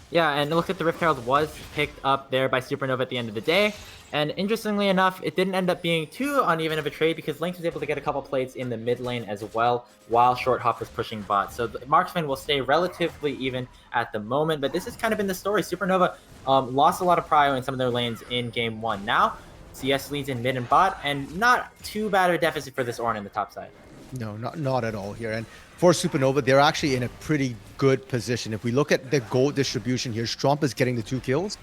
Yeah, and it looks like the Rift Herald was picked up there by Supernova at the end of the day. And interestingly enough, it didn't end up being too uneven of a trade because Lynx was able to get a couple plates in the mid lane as well while Short Hop was pushing bot. So the Marksman will stay relatively even at the moment, but this has kind of been the story. Supernova lost a lot of prio in some of their lanes in game 1. Now, CS leads in mid and bot, and not too bad of a deficit for this Ornn in the top side. No, not at all here. And for Supernova, they're actually in a pretty good position. If we look at the gold distribution here, Stromp is getting the 2 kills.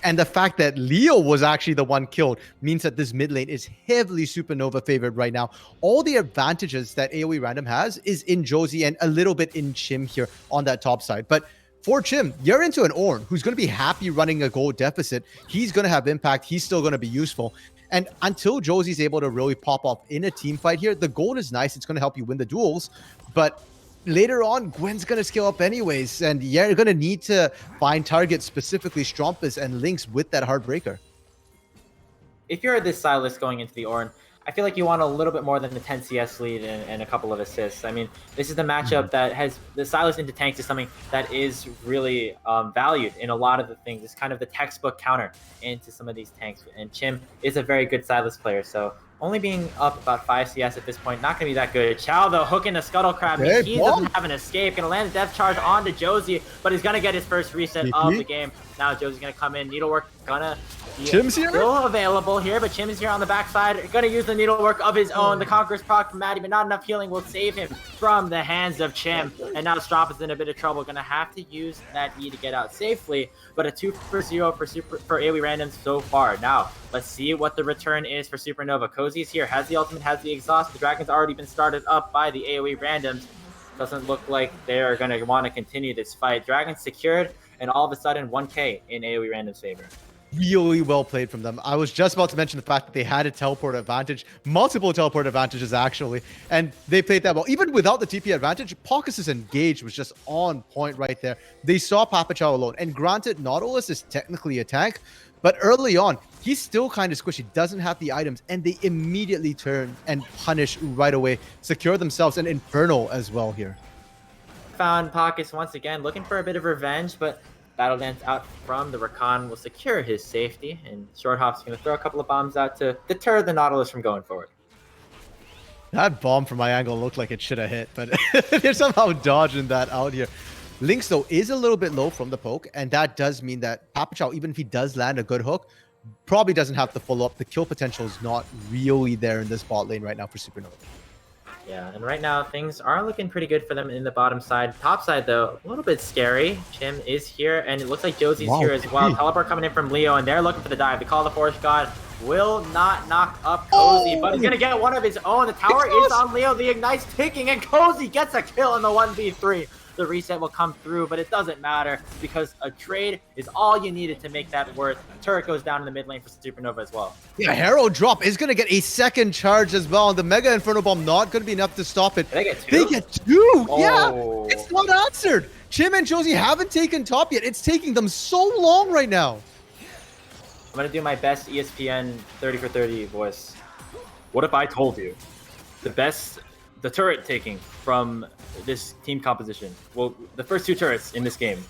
And the fact that Leo was actually the one killed means that this mid lane is heavily Supernova favored right now. All the advantages that AoE Random has is in Josie and a little bit in Chim here on that top side. But for Chim, you're into an Ornn who's going to be happy running a gold deficit. He's going to have impact. He's still going to be useful. And until Josie's able to really pop off in a team fight here, the gold is nice. It's going to help you win the duels. But later on, Gwen's going to scale up anyways. And yeah, you're going to need to find targets, specifically Strumpus and Lynx with that Heartbreaker. If you're this Sylas going into the Ornn, I feel like you want a little bit more than the 10 CS lead and a couple of assists. I mean, this is the matchup that has the Sylas into tanks is something that is really valued in a lot of the things. It's kind of the textbook counter into some of these tanks. And Chim is a very good Sylas player. So only being up about 5 CS at this point, not going to be that good. Chow, though, hooking the Scuttle Crab. He doesn't have an escape. Going to land a Death Charge onto Josie, but he's going to get his first reset of the game. Now Josie's going to come in. Needlework going to be still available here, but Chim is here on the backside. Going to use the Needlework of his own. The Conqueror's proc from Maddie, but not enough healing will save him from the hands of Chim. And now Stromp is in a bit of trouble. Going to have to use that E to get out safely, but a 2-for-0 for AoE randoms so far. Now, let's see what the return is for Supernova. Cozy's here, has the ultimate, has the exhaust. The Dragon's already been started up by the AoE randoms. Doesn't look like they are going to want to continue this fight. Dragon's secured, and all of a sudden 1k in AoE random's favor. Really well played from them. I was just about to mention the fact that they had a teleport advantage, multiple teleport advantages actually, and they played that well. Even without the TP advantage, Paucus's engage was just on point right there. They saw Papachow alone, and granted, Nautilus is technically a tank, but early on, he's still kind of squishy, doesn't have the items, and they immediately turn and punish right away, secure themselves an Inferno as well here. Found Paucus once again, looking for a bit of revenge, but Battle Dance out from the Rakan will secure his safety, and Short Hop's going to throw a couple of bombs out to deter the Nautilus from going forward. That bomb from my angle looked like it should have hit, but they're somehow dodging that out here. Lynx, though, is a little bit low from the poke, and that does mean that Papachow, even if he does land a good hook, probably doesn't have to follow up. The kill potential is not really there in this bot lane right now for Supernova. Yeah, and right now things are looking pretty good for them in the bottom side. Top side, though, a little bit scary. Chim is here, and it looks like Josie's here as well. Teleport coming in from Leo, and they're looking for the dive. They call the Forest God. Will not knock up Cozy, but he's going to get one of his own. The tower is on Leo. The Ignite's ticking, and Cozy gets a kill in the 1v3. The reset will come through, but it doesn't matter because a trade is all you needed to make that worth. Turret goes down in the mid lane for Supernova as well. Yeah, Herald drop is going to get a second charge as well. The Mega Inferno Bomb not going to be enough to stop it. They get 2? They get 2! Oh. Yeah, it's not answered. Chim and Josie haven't taken top yet. It's taking them so long right now. I'm going to do my best ESPN 30 for 30 voice. What if I told you the turret taking from this team composition, well, the first 2 turrets in this game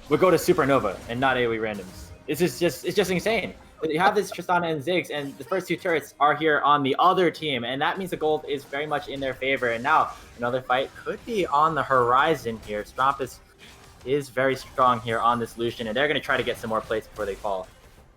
would go to Supernova and not AoE randoms. It's just insane. You have this Tristana and Ziggs, and the first 2 turrets are here on the other team, and that means the gold is very much in their favor. And now another fight could be on the horizon here. Strumpus is very strong here on this Lucian, and they're going to try to get some more plates before they fall.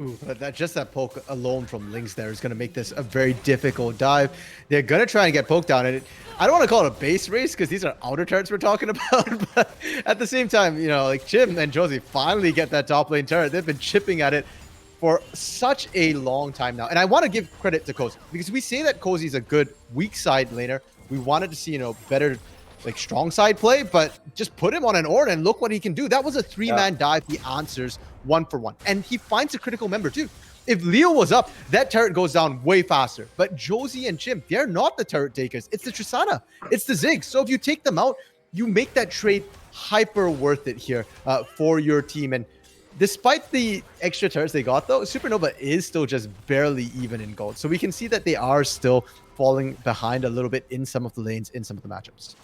Ooh, but that poke alone from Lynx there is going to make this a very difficult dive. They're going to try and get poked down. And I don't want to call it a base race because these are outer turrets we're talking about. But at the same time, you know, like Jim and Josie finally get that top lane turret. They've been chipping at it for such a long time now. And I want to give credit to Cozy because we say that Cozy's a good weak side laner. We wanted to see, you know, better like strong side play, but just put him on an Ornn and look what he can do. That was a 3-man dive. He answers 1 for 1. And he finds a critical member too. If Leo was up, that turret goes down way faster. But Josie and Jim, they're not the turret takers. It's the Tristana. It's the Ziggs. So if you take them out, you make that trade hyper worth it here for your team. And despite the extra turrets they got, though, Supernova is still just barely even in gold. So we can see that they are still falling behind a little bit in some of the lanes, in some of the matchups.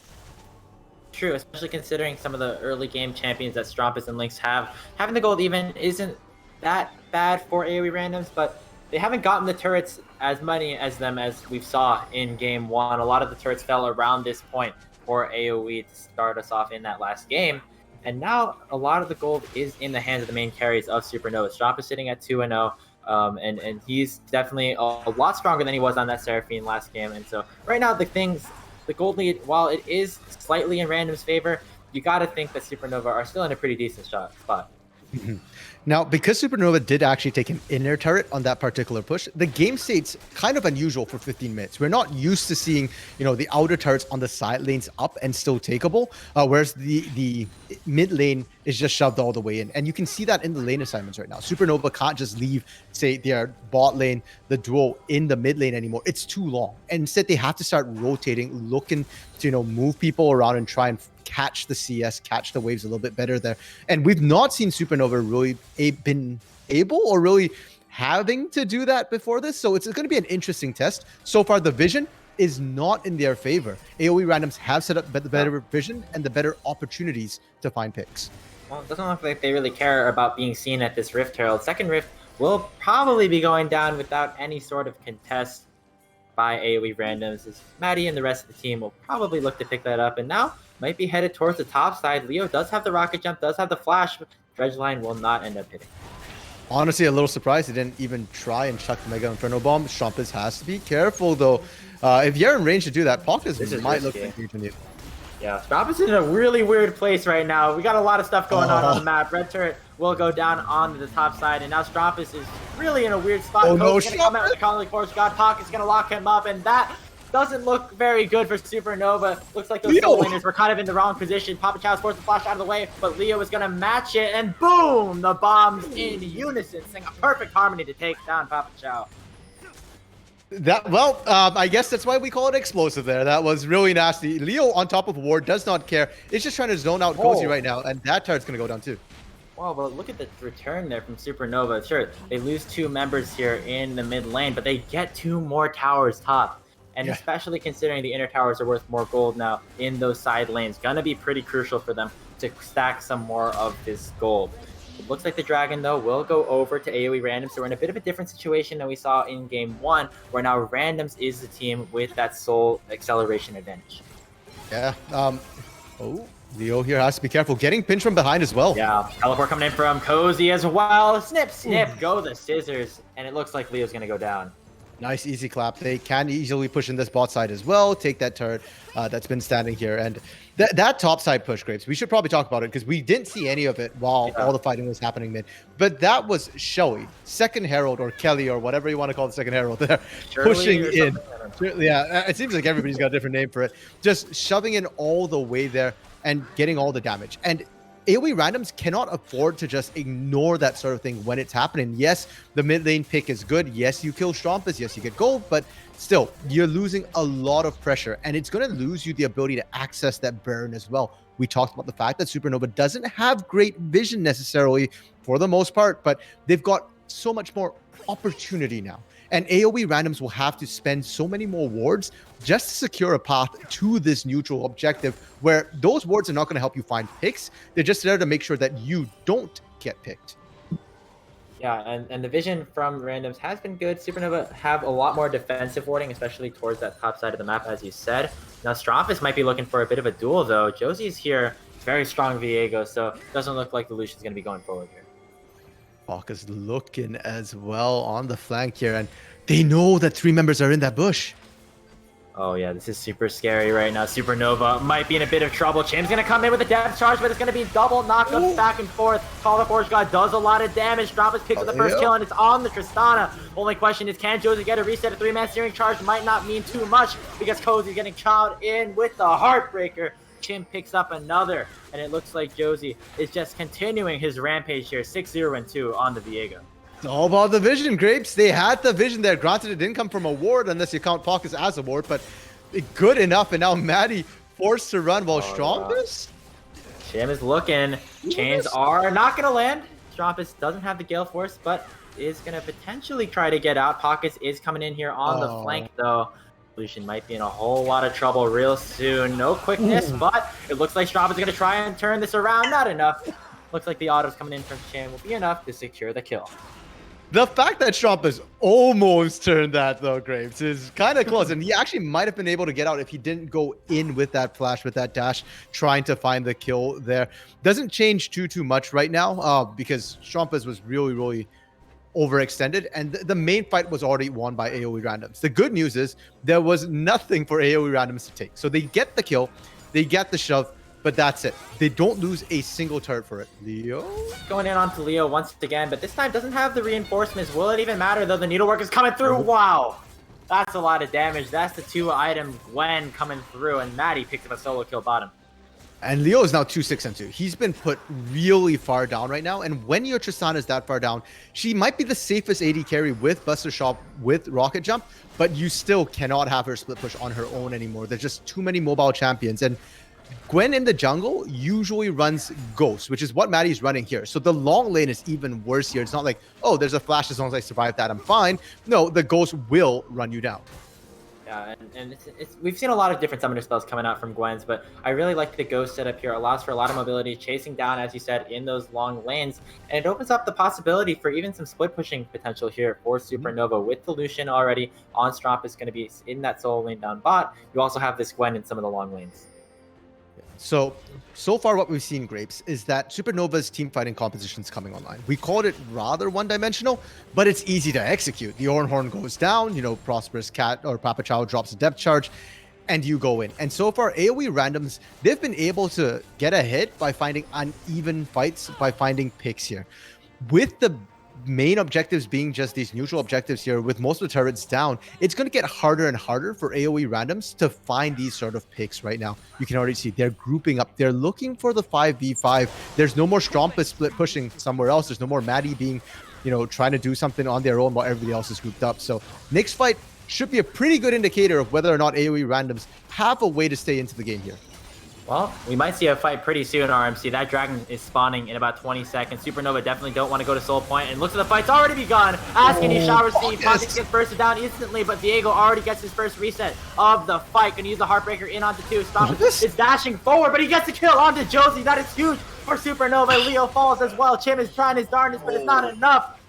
True, especially considering some of the early game champions that Strumpus and Lynx have. Having the gold even isn't that bad for AoE randoms, but they haven't gotten the turrets as many as them as we saw in game 1. A lot of the turrets fell around this point for AoE to start us off in that last game. And now a lot of the gold is in the hands of the main carries of Supernova. Strumpus sitting at 2-0. And he's definitely a lot stronger than he was on that Seraphine last game. And so right now the gold lead, while it is slightly in random's favor, you got to think that Supernova are still in a pretty decent spot. Now, because Supernova did actually take an inner turret on that particular push, the game state's kind of unusual for 15 minutes. We're not used to seeing, you know, the outer turrets on the side lanes up and still takeable, whereas the mid lane is just shoved all the way in. And you can see that in the lane assignments right now. Supernova can't just leave, say, their bot lane, the duo in the mid lane anymore. It's too long. And instead, they have to start rotating, looking to, you know, move people around and try and catch the CS, catch the waves a little bit better there. And we've not seen Supernova really been able or really having to do that before this. So it's going to be an interesting test. So far, the vision is not in their favor. AoE randoms have set up the better vision and the better opportunities to find picks. Well, it doesn't look like they really care about being seen at this Rift Herald. Second Rift will probably be going down without any sort of contest by AoE randoms, as Maddie and the rest of the team will probably look to pick that up. And now might be headed towards the top side. Leo does have the rocket jump, does have the flash, but Dredgeline will not end up hitting. Honestly, a little surprised he didn't even try and chuck the Mega Inferno Bomb. Strumpus has to be careful, though. If you're in range to do that, Pockets might look like huge on you. Yeah, Strumpus is in a really weird place right now. We got a lot of stuff going on the map. Red turret will go down on the top side, and now Strumpus is really in a weird spot. Oh no, Cody's gonna come out with the Colony Force God. Pocket's gonna lock him up, and that doesn't look very good for Supernova. Looks like those soul laners were kind of in the wrong position. Papa Chow's forced the flash out of the way, but Leo is going to match it, and boom! The bombs in unison, sing a perfect harmony to take down Papa Chow. I guess that's why we call it explosive there. That was really nasty. Leo on top of Ward does not care. It's just trying to zone out Cozy right now, and that turret's going to go down too. Wow, but look at the return there from Supernova. Sure, they lose 2 members here in the mid lane, but they get 2 more towers top. And especially considering the inner towers are worth more gold now in those side lanes, gonna be pretty crucial for them to stack some more of this gold. It looks like the Dragon, though, will go over to AoE Randoms, so we're in a bit of a different situation than we saw in Game 1, where now Randoms is the team with that soul acceleration advantage. Yeah, Leo here has to be careful. Getting pinched from behind as well. Yeah, teleport coming in from Cozy as well. Snip, snip, go the scissors, and it looks like Leo's gonna go down. Nice, easy clap. They can easily push in this bot side as well, take that turret that's been standing here. And that top side push, Grapes, we should probably talk about it because we didn't see any of it while all the fighting was happening mid. But that was Showy, second Herald or Kelly or whatever you want to call the second Herald there, pushing in. Yeah, it seems like everybody's got a different name for it. Just shoving in all the way there and getting all the damage. And AoE randoms cannot afford to just ignore that sort of thing when it's happening. Yes, the mid lane pick is good. Yes, you kill Strumpus. Yes, you get gold, but still, you're losing a lot of pressure, and it's going to lose you the ability to access that burn as well. We talked about the fact that Supernova doesn't have great vision necessarily for the most part, but they've got so much more opportunity now. And AoE randoms will have to spend so many more wards just to secure a path to this neutral objective, where those wards are not going to help you find picks. They're just there to make sure that you don't get picked. Yeah, and the vision from randoms has been good. Supernova have a lot more defensive warding, especially towards that top side of the map, as you said. Now, Strumpus might be looking for a bit of a duel, though. Josie's here, very strong Viego, so it doesn't look like the Lucian's going to be going forward here. Hawk is looking as well on the flank here, and they know that 3 members are in that bush. Oh yeah, this is super scary right now. Supernova might be in a bit of trouble. Chim's gonna come in with a depth charge, but it's gonna be double knockups back and forth. Call the Forge God does a lot of damage. Droppas picks up the first kill, and it's on the Tristana. Only question is, can Josie get a reset? A 3-man steering charge might not mean too much because Cozy's getting chowed in with the Heartbreaker. Chim picks up another, and it looks like Josie is just continuing his rampage here. 6-0-2 on the Viego. It's all about the vision, Grapes. They had the vision there. Granted, it didn't come from a ward unless you count Pockets as a ward, but good enough. And now Maddie forced to run while Strompas. Chim is looking. Chains are not going to land. Strompas doesn't have the Gale Force, but is going to potentially try to get out. Pockets is coming in here on the flank, though. Lucian might be in a whole lot of trouble real soon. No quickness, but it looks like Strompas is going to try and turn this around. Not enough. Looks like the autos coming in from Chim will be enough to secure the kill. The fact that Strompas almost turned that, though, Graves, is kind of close. And he actually might have been able to get out if he didn't go in with that flash, with that dash, trying to find the kill there. Doesn't change too much right now because Strompas was really overextended. And the main fight was already won by AOE randoms. The good news is there was nothing for AOE randoms to take. So they get the kill, they get the shove, but that's it. They don't lose a single turret for it. Leo? Going in onto Leo once again, but this time doesn't have the reinforcements. Will it even matter, though? The needlework is coming through. Wow. That's a lot of damage. That's the 2-item Gwen coming through, and Maddie picked up a solo kill bottom. And Leo is now 2-6-2. He's been put really far down right now. And when your Tristana is that far down, she might be the safest AD carry with Buster Shop, with Rocket Jump, but you still cannot have her split push on her own anymore. There's just too many mobile champions. And Gwen in the jungle usually runs Ghost, which is what Maddie's running here. So the long lane is even worse here. It's not like, oh, there's a flash, as long as I survive that, I'm fine. No, the Ghost will run you down. Yeah, and we've seen a lot of different summoner spells coming out from Gwen's, but I really like the Ghost setup here. It allows for a lot of mobility, chasing down, as you said, in those long lanes, and it opens up the possibility for even some split pushing potential here for Supernova. With the Lucian already on Stromp is going to be in that solo lane down bot. You also have this Gwen in some of the long lanes. So far what we've seen, Grapes, is that Supernova's team fighting composition is coming online. We called it rather one-dimensional, but it's easy to execute. The Horn goes down, you know, Prosperous Cat or Papa Chow drops a depth charge, and you go in. And so far, AoE randoms, they've been able to get a hit by finding uneven fights, by finding picks here. With the main objectives being just these neutral objectives here, with most of the turrets down, it's going to get harder and harder for AoE randoms to find these sort of picks right now. You can already see they're grouping up. They're looking for the 5v5. There's no more Strompa split pushing somewhere else. There's no more Maddie being, you know, trying to do something on their own while everybody else is grouped up. So next fight should be a pretty good indicator of whether or not AoE randoms have a way to stay into the game here. Well, we might see a fight pretty soon, RMC. That dragon is spawning in about 20 seconds. Supernova definitely don't want to go to Soul Point, and looks like the fight's already begun. Asking you shower seed. Pockets gets bursted down instantly, but Viego already gets his first reset of the fight. Gonna use the Heartbreaker in onto 2. Stop is dashing forward, but he gets the kill onto Josie. That is huge for Supernova. Leo falls as well. Chim is trying his darndest, but it's not enough.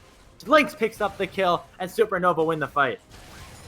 Lynx picks up the kill, and Supernova win the fight.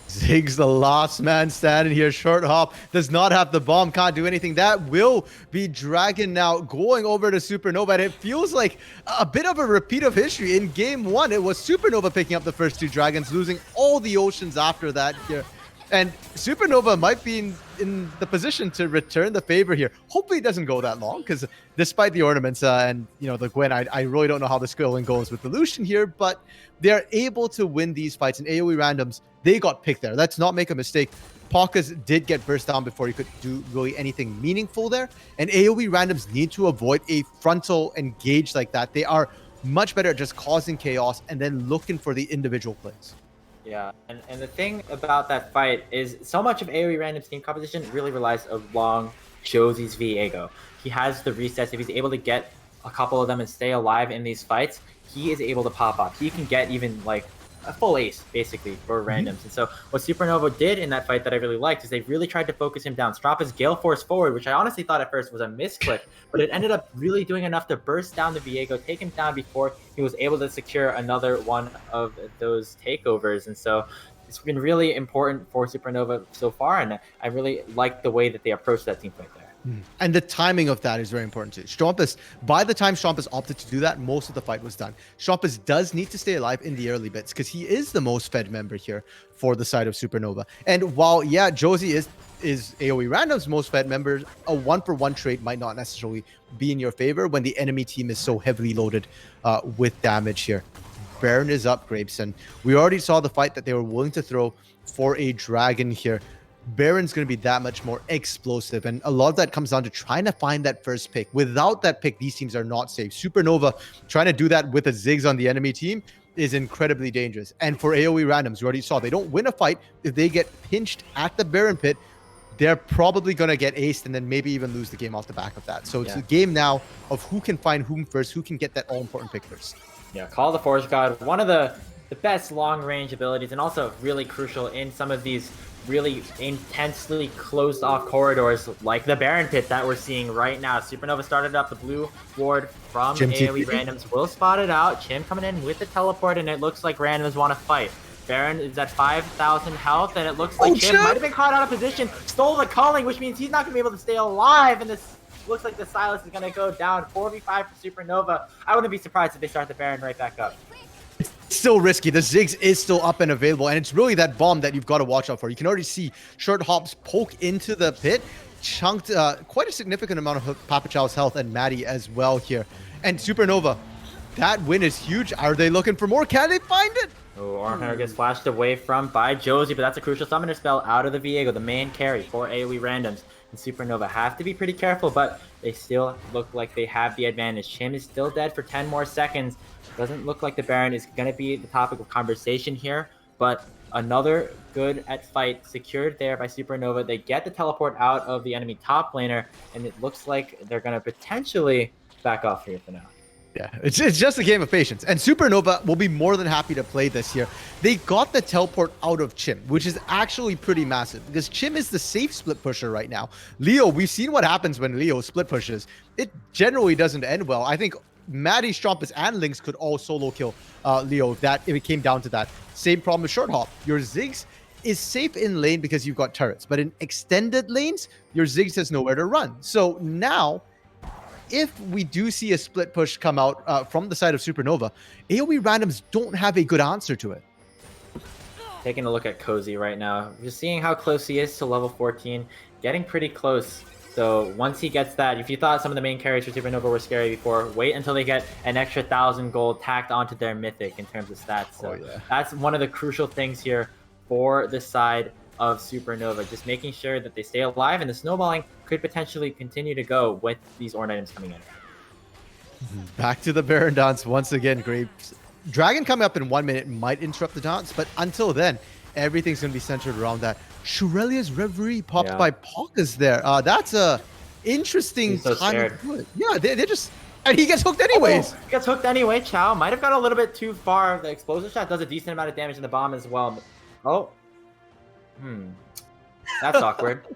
Ziggs, the last man standing here. Short hop does not have the bomb, can't do anything. That will be Dragon now going over to Supernova. And it feels like a bit of a repeat of history. In game 1, it was Supernova picking up the first 2 dragons, losing all the oceans after that here. And Supernova might be in the position to return the favor here. Hopefully it doesn't go that long, because despite the ornaments and, you know, the Gwen, I really don't know how the skilling goes with the Lucian here, but they're able to win these fights. And AoE randoms, they got picked there. Let's not make a mistake. Pockets did get burst down before he could do really anything meaningful there. And AoE randoms need to avoid a frontal engage like that. They are much better at just causing chaos and then looking for the individual plays. Yeah, and the thing about that fight is so much of AoE random's team composition really relies along Josie's Viego. He has the resets. If he's able to get a couple of them and stay alive in these fights, he is able to pop up. He can get even like a full ace, basically, for randoms. And so what Supernova did in that fight that I really liked is they really tried to focus him down. Stromp Gale Force forward, which I honestly thought at first was a misclick, but it ended up really doing enough to burst down the Viego, take him down before he was able to secure another one of those takeovers. And so it's been really important for Supernova so far, and I really like the way that they approached that team fight there. And the timing of that is very important too. Strumpus, by the time Strumpus opted to do that, most of the fight was done. Strumpus does need to stay alive in the early bits because he is the most fed member here for the side of Supernova. And while, yeah, Josie is AoE Random's most fed member, a 1-for-1 trade might not necessarily be in your favor when the enemy team is so heavily loaded with damage here. Baron is up, Grapes, and we already saw the fight that they were willing to throw for a dragon here. Baron's going to be that much more explosive, and a lot of that comes down to trying to find that first pick. Without that pick, these teams are not safe. Supernova trying to do that with a Ziggs on the enemy team is incredibly dangerous. And for AoE Randoms, you already saw they don't win a fight if they get pinched at the Baron pit. They're probably going to get aced and then maybe even lose the game off the back of that. So it's a game now of who can find whom first, who can get that all-important pick first. Yeah, Call the Forge God, one of the best long-range abilities, and also really crucial in some of these really intensely closed off corridors like the Baron pit that we're seeing right now. Supernova started up the blue ward from AoE Randoms. Will spot it out. Chim coming in with the teleport, and it looks like Randoms want to fight. Baron is at 5,000 health, and it looks like Chim might have been caught out of position, stole the culling, which means he's not going to be able to stay alive, and this looks like the Silas is going to go down. 4v5 for Supernova. I wouldn't be surprised if they start the Baron right back up. Still risky. The Ziggs is still up and available, and it's really that bomb that you've got to watch out for. You can already see Short Hops poke into the pit, chunked quite a significant amount of Papa Chow's health, and Maddie as well here. And Supernova, that win is huge. Are they looking for more? Can they find it? Oh, Armhunter gets flashed away from by Josie, but that's a crucial summoner spell out of the Viego, the main carry for AoE Randoms. And Supernova have to be pretty careful, but they still look like they have the advantage. Chim is still dead for 10 more seconds. Doesn't look like the Baron is going to be the topic of conversation here, but another good at fight secured there by Supernova. They get the teleport out of the enemy top laner, and it looks like they're going to potentially back off here for now. Yeah, it's just a game of patience. And Supernova will be more than happy to play this here. They got the teleport out of Chim, which is actually pretty massive because Chim is the safe split pusher right now. Leo, we've seen what happens when Leo split pushes. It generally doesn't end well. I think Maddie, Strumpus, and Lynx could all solo kill Leo if it came down to that. Same problem with Short Hop. Your Ziggs is safe in lane because you've got turrets, but in extended lanes, your Ziggs has nowhere to run. So now, if we do see a split push come out from the side of Supernova, AoE Randoms don't have a good answer to it. Taking a look at Cozy right now, just seeing how close he is to level 14, getting pretty close. So once he gets that, if you thought some of the main carries for Supernova were scary before, wait until they get an extra 1,000 gold tacked onto their mythic in terms of stats. So that's one of the crucial things here for the side of Supernova, just making sure that they stay alive, and the snowballing could potentially continue to go with these Ornn items coming in. Back to the Baron dance once again, Grapes. Dragon coming up in 1 minute might interrupt the dance, but until then, everything's going to be centered around that. Shurelia's Reverie popped by Pocas there. That's a interesting time. Yeah, they're just... And he gets hooked anyways. He gets hooked anyway. Chow might have gone a little bit too far. The explosive shot does a decent amount of damage in the bomb as well. That's awkward.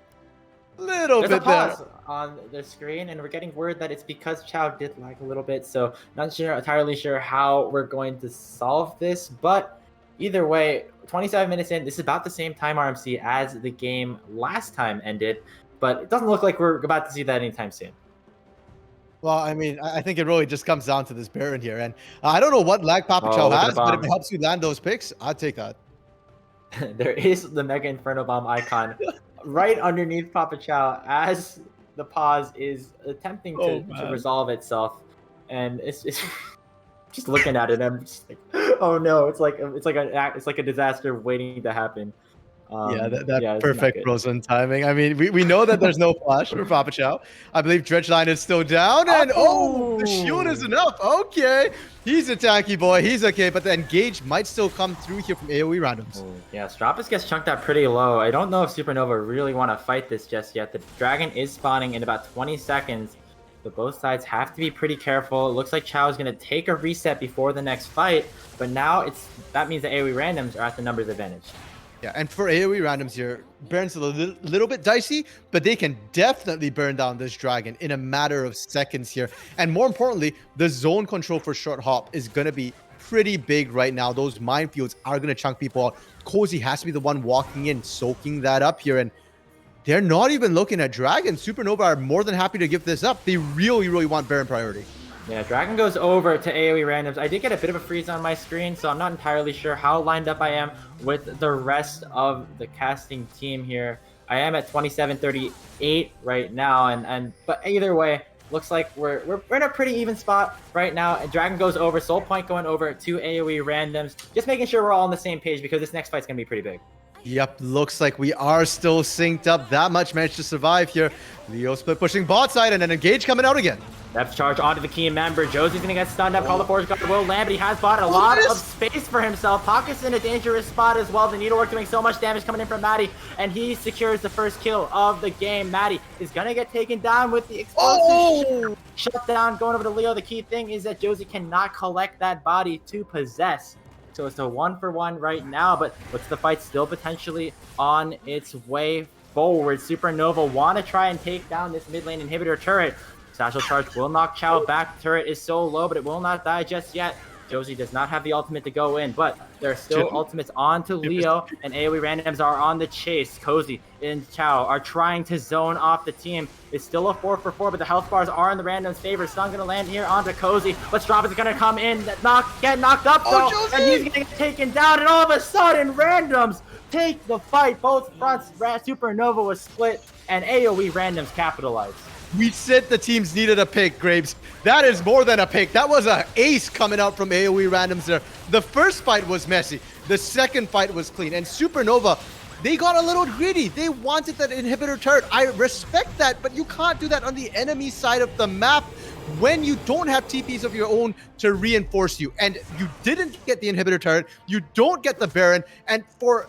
There's a pause on the screen, and we're getting word that it's because Chow did lag a little bit, so not entirely sure how we're going to solve this, but either way, 27 minutes in, this is about the same time RMC as the game last time ended, but it doesn't look like we're about to see that anytime soon. Well, I mean, I think it really just comes down to this Baron here, and I don't know what lag Papa Chow has, but if it helps you land those picks, I'd take that. There is the Mega Inferno Bomb icon right underneath Papa Chow as the pause is attempting to resolve itself, and it's just looking at it. I'm just like, oh no! It's like a disaster waiting to happen. That perfect frozen timing. I mean, we know that there's no flash for Papa Chow. I believe Dredgeline is still down, and the shield is enough. Okay, he's a tanky boy. He's okay, but the engage might still come through here from AoE Randoms. Yeah, Strappus gets chunked out pretty low. I don't know if Supernova really want to fight this just yet. The dragon is spawning in about 20 seconds, but both sides have to be pretty careful. It looks like Chow is going to take a reset before the next fight, but now that means the AoE Randoms are at the numbers advantage. Yeah, and for AoE Randoms here, Baron's a little bit dicey, but they can definitely burn down this dragon in a matter of seconds here. And more importantly, the zone control for Short Hop is going to be pretty big right now. Those minefields are going to chunk people out. Cozy has to be the one walking in, soaking that up here. And they're not even looking at Dragon. Supernova are more than happy to give this up. They really, really want Baron priority. Yeah, Dragon goes over to AoE randoms. I did get a bit of a freeze on my screen, so I'm not entirely sure how lined up I am with the rest of the casting team here. I am at 27-38 right now, but either way, looks like we're in a pretty even spot right now. And Dragon goes over, Soul Point going over to AoE randoms. Just making sure we're all on the same page because this next fight's gonna be pretty big. Yep, looks like we are still synced up. That much managed to survive here. Leo split pushing bot side and then Engage coming out again. Depth charge onto the key member. Josie's gonna get stunned up. Call the Forge God will land, but he has bought a lot of space for himself. Pocket's in a dangerous spot as well. The Needlework doing so much damage coming in from Maddie, and he secures the first kill of the game. Maddie is gonna get taken down with the explosive shutdown going over to Leo. The key thing is that Josie cannot collect that body to possess. So it's a 1-for-1 right now, but looks the fight still potentially on its way forward. Supernova want to try and take down this mid lane inhibitor turret. Satchel charge will knock Chow back. The turret is so low, but it will not die just yet. Josie does not have the ultimate to go in, but there are still ultimates onto Leo, and AoE randoms are on the chase. Cozy and Chow are trying to zone off the team. It's still a 4-for-4, but the health bars are in the randoms' favor. Stun gonna land here onto Cozy, but Strop is gonna come in, get knocked up though, and he's gonna get taken down, and all of a sudden, randoms take the fight. Both fronts, Supernova was split, and AoE randoms capitalized. We said the teams needed a pick, Graves. That is more than a pick. That was an ace coming out from AoE randoms there. The first fight was messy. The second fight was clean. And Supernova, they got a little greedy. They wanted that inhibitor turret. I respect that, but you can't do that on the enemy side of the map when you don't have TPs of your own to reinforce you. And you didn't get the inhibitor turret. You don't get the Baron. And for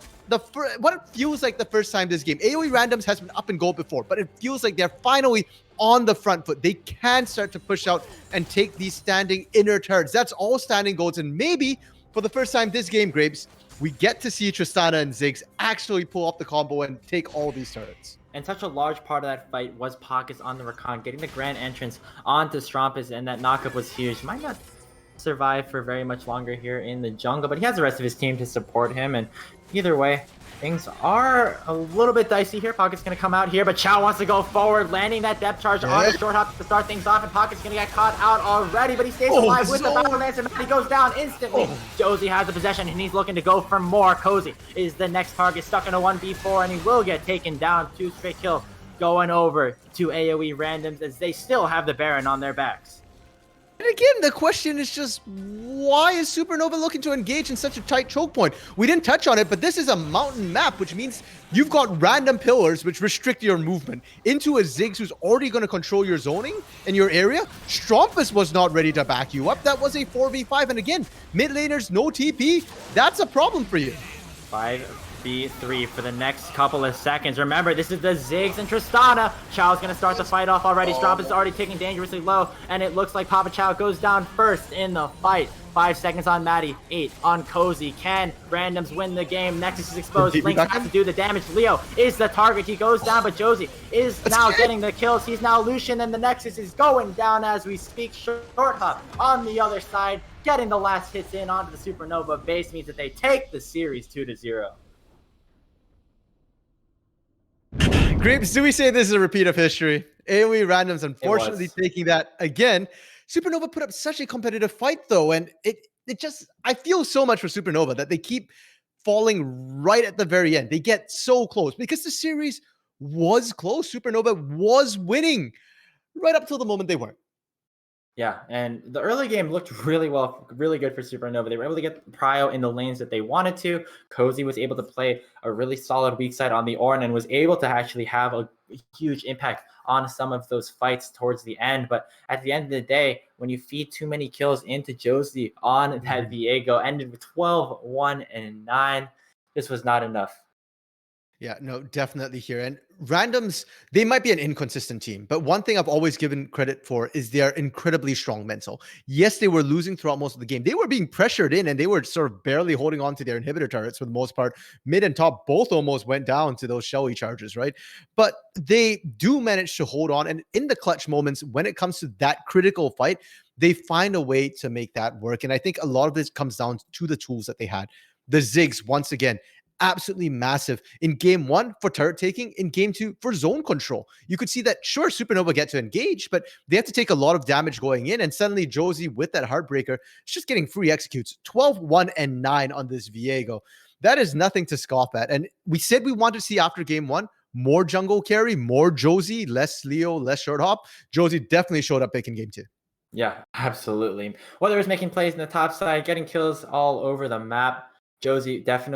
what it feels like the first time this game, AoE randoms has been up and goal before, but it feels like they're finally on the front foot. They can start to push out and take these standing inner turrets. That's all standing goals. And maybe for the first time this game, Grapes, we get to see Tristana and Ziggs actually pull off the combo and take all these turrets. And such a large part of that fight was Pockets on the Rakan, getting the grand entrance onto Strumpus, and that knockup was huge. Might not survive for very much longer here in the jungle, but he has the rest of his team to support him, and either way, things are a little bit dicey here. Pocket's going to come out here, but Chow wants to go forward, landing that depth charge on the short hop to start things off, and Pocket's going to get caught out already, but he stays alive with the battle lance, and he goes down instantly. Josie has the possession, and he's looking to go for more. Cozy is the next target, stuck in a 1v4, and he will get taken down. 2 straight kills going over to AoE randoms as they still have the Baron on their backs. And again, the question is just, why is Supernova looking to engage in such a tight choke point? We didn't touch on it, but this is a mountain map, which means you've got random pillars which restrict your movement into a Ziggs who's already going to control your zoning in your area. Strumpus was not ready to back you up. That was a 4v5. And again, mid laners, no TP. That's a problem for you. 5v3 for the next couple of seconds. Remember, this is the Ziggs and Tristana. Chow's going to start the fight off already. Strop is already taking dangerously low, and it looks like Papa Chow goes down first in the fight. 5 seconds on Maddie, 8 on Cozy. Can randoms win the game? Nexus is exposed. Link has to do the damage. Leo is the target. He goes down, but Josie is now getting the kills. He's now Lucian, and the Nexus is going down as we speak. Short hop on the other side, getting the last hits in onto the Supernova base means that they take the series 2-0. Grapes, do we say this is a repeat of history? AoE randoms, unfortunately, taking that again. Supernova put up such a competitive fight, though, and it just, I feel so much for Supernova that they keep falling right at the very end. They get so close because the series was close. Supernova was winning right up till the moment they weren't. Yeah, and the early game looked really well, really good for Supernova. They were able to get Prio in the lanes that they wanted to. Cozy was able to play a really solid weak side on the Ornn and was able to actually have a huge impact on some of those fights towards the end. But at the end of the day, when you feed too many kills into Josie on that Viego, ended with 12, 1, and 9. This was not enough. Yeah, no, definitely here. And randoms, they might be an inconsistent team, but one thing I've always given credit for is their incredibly strong mental. Yes, they were losing throughout most of the game. They were being pressured in, and they were sort of barely holding on to their inhibitor turrets for the most part. Mid and top both almost went down to those Shelly charges, right? But they do manage to hold on, and in the clutch moments, when it comes to that critical fight, they find a way to make that work. And I think a lot of this comes down to the tools that they had. The Ziggs, once again, absolutely massive in game 1 for turret taking, in game 2 for zone control. You could see that, sure, Supernova get to engage, but they have to take a lot of damage going in, and suddenly Josie with that Heartbreaker is just getting free executes. 12, 1, and 9 on this Viego. That is nothing to scoff at. And we said we want to see after game 1 more jungle carry, more Josie, less Leo, less short hop. Josie definitely showed up big in game 2. Yeah, absolutely. Whether it's making plays in the top side, getting kills all over the map, Josie definitely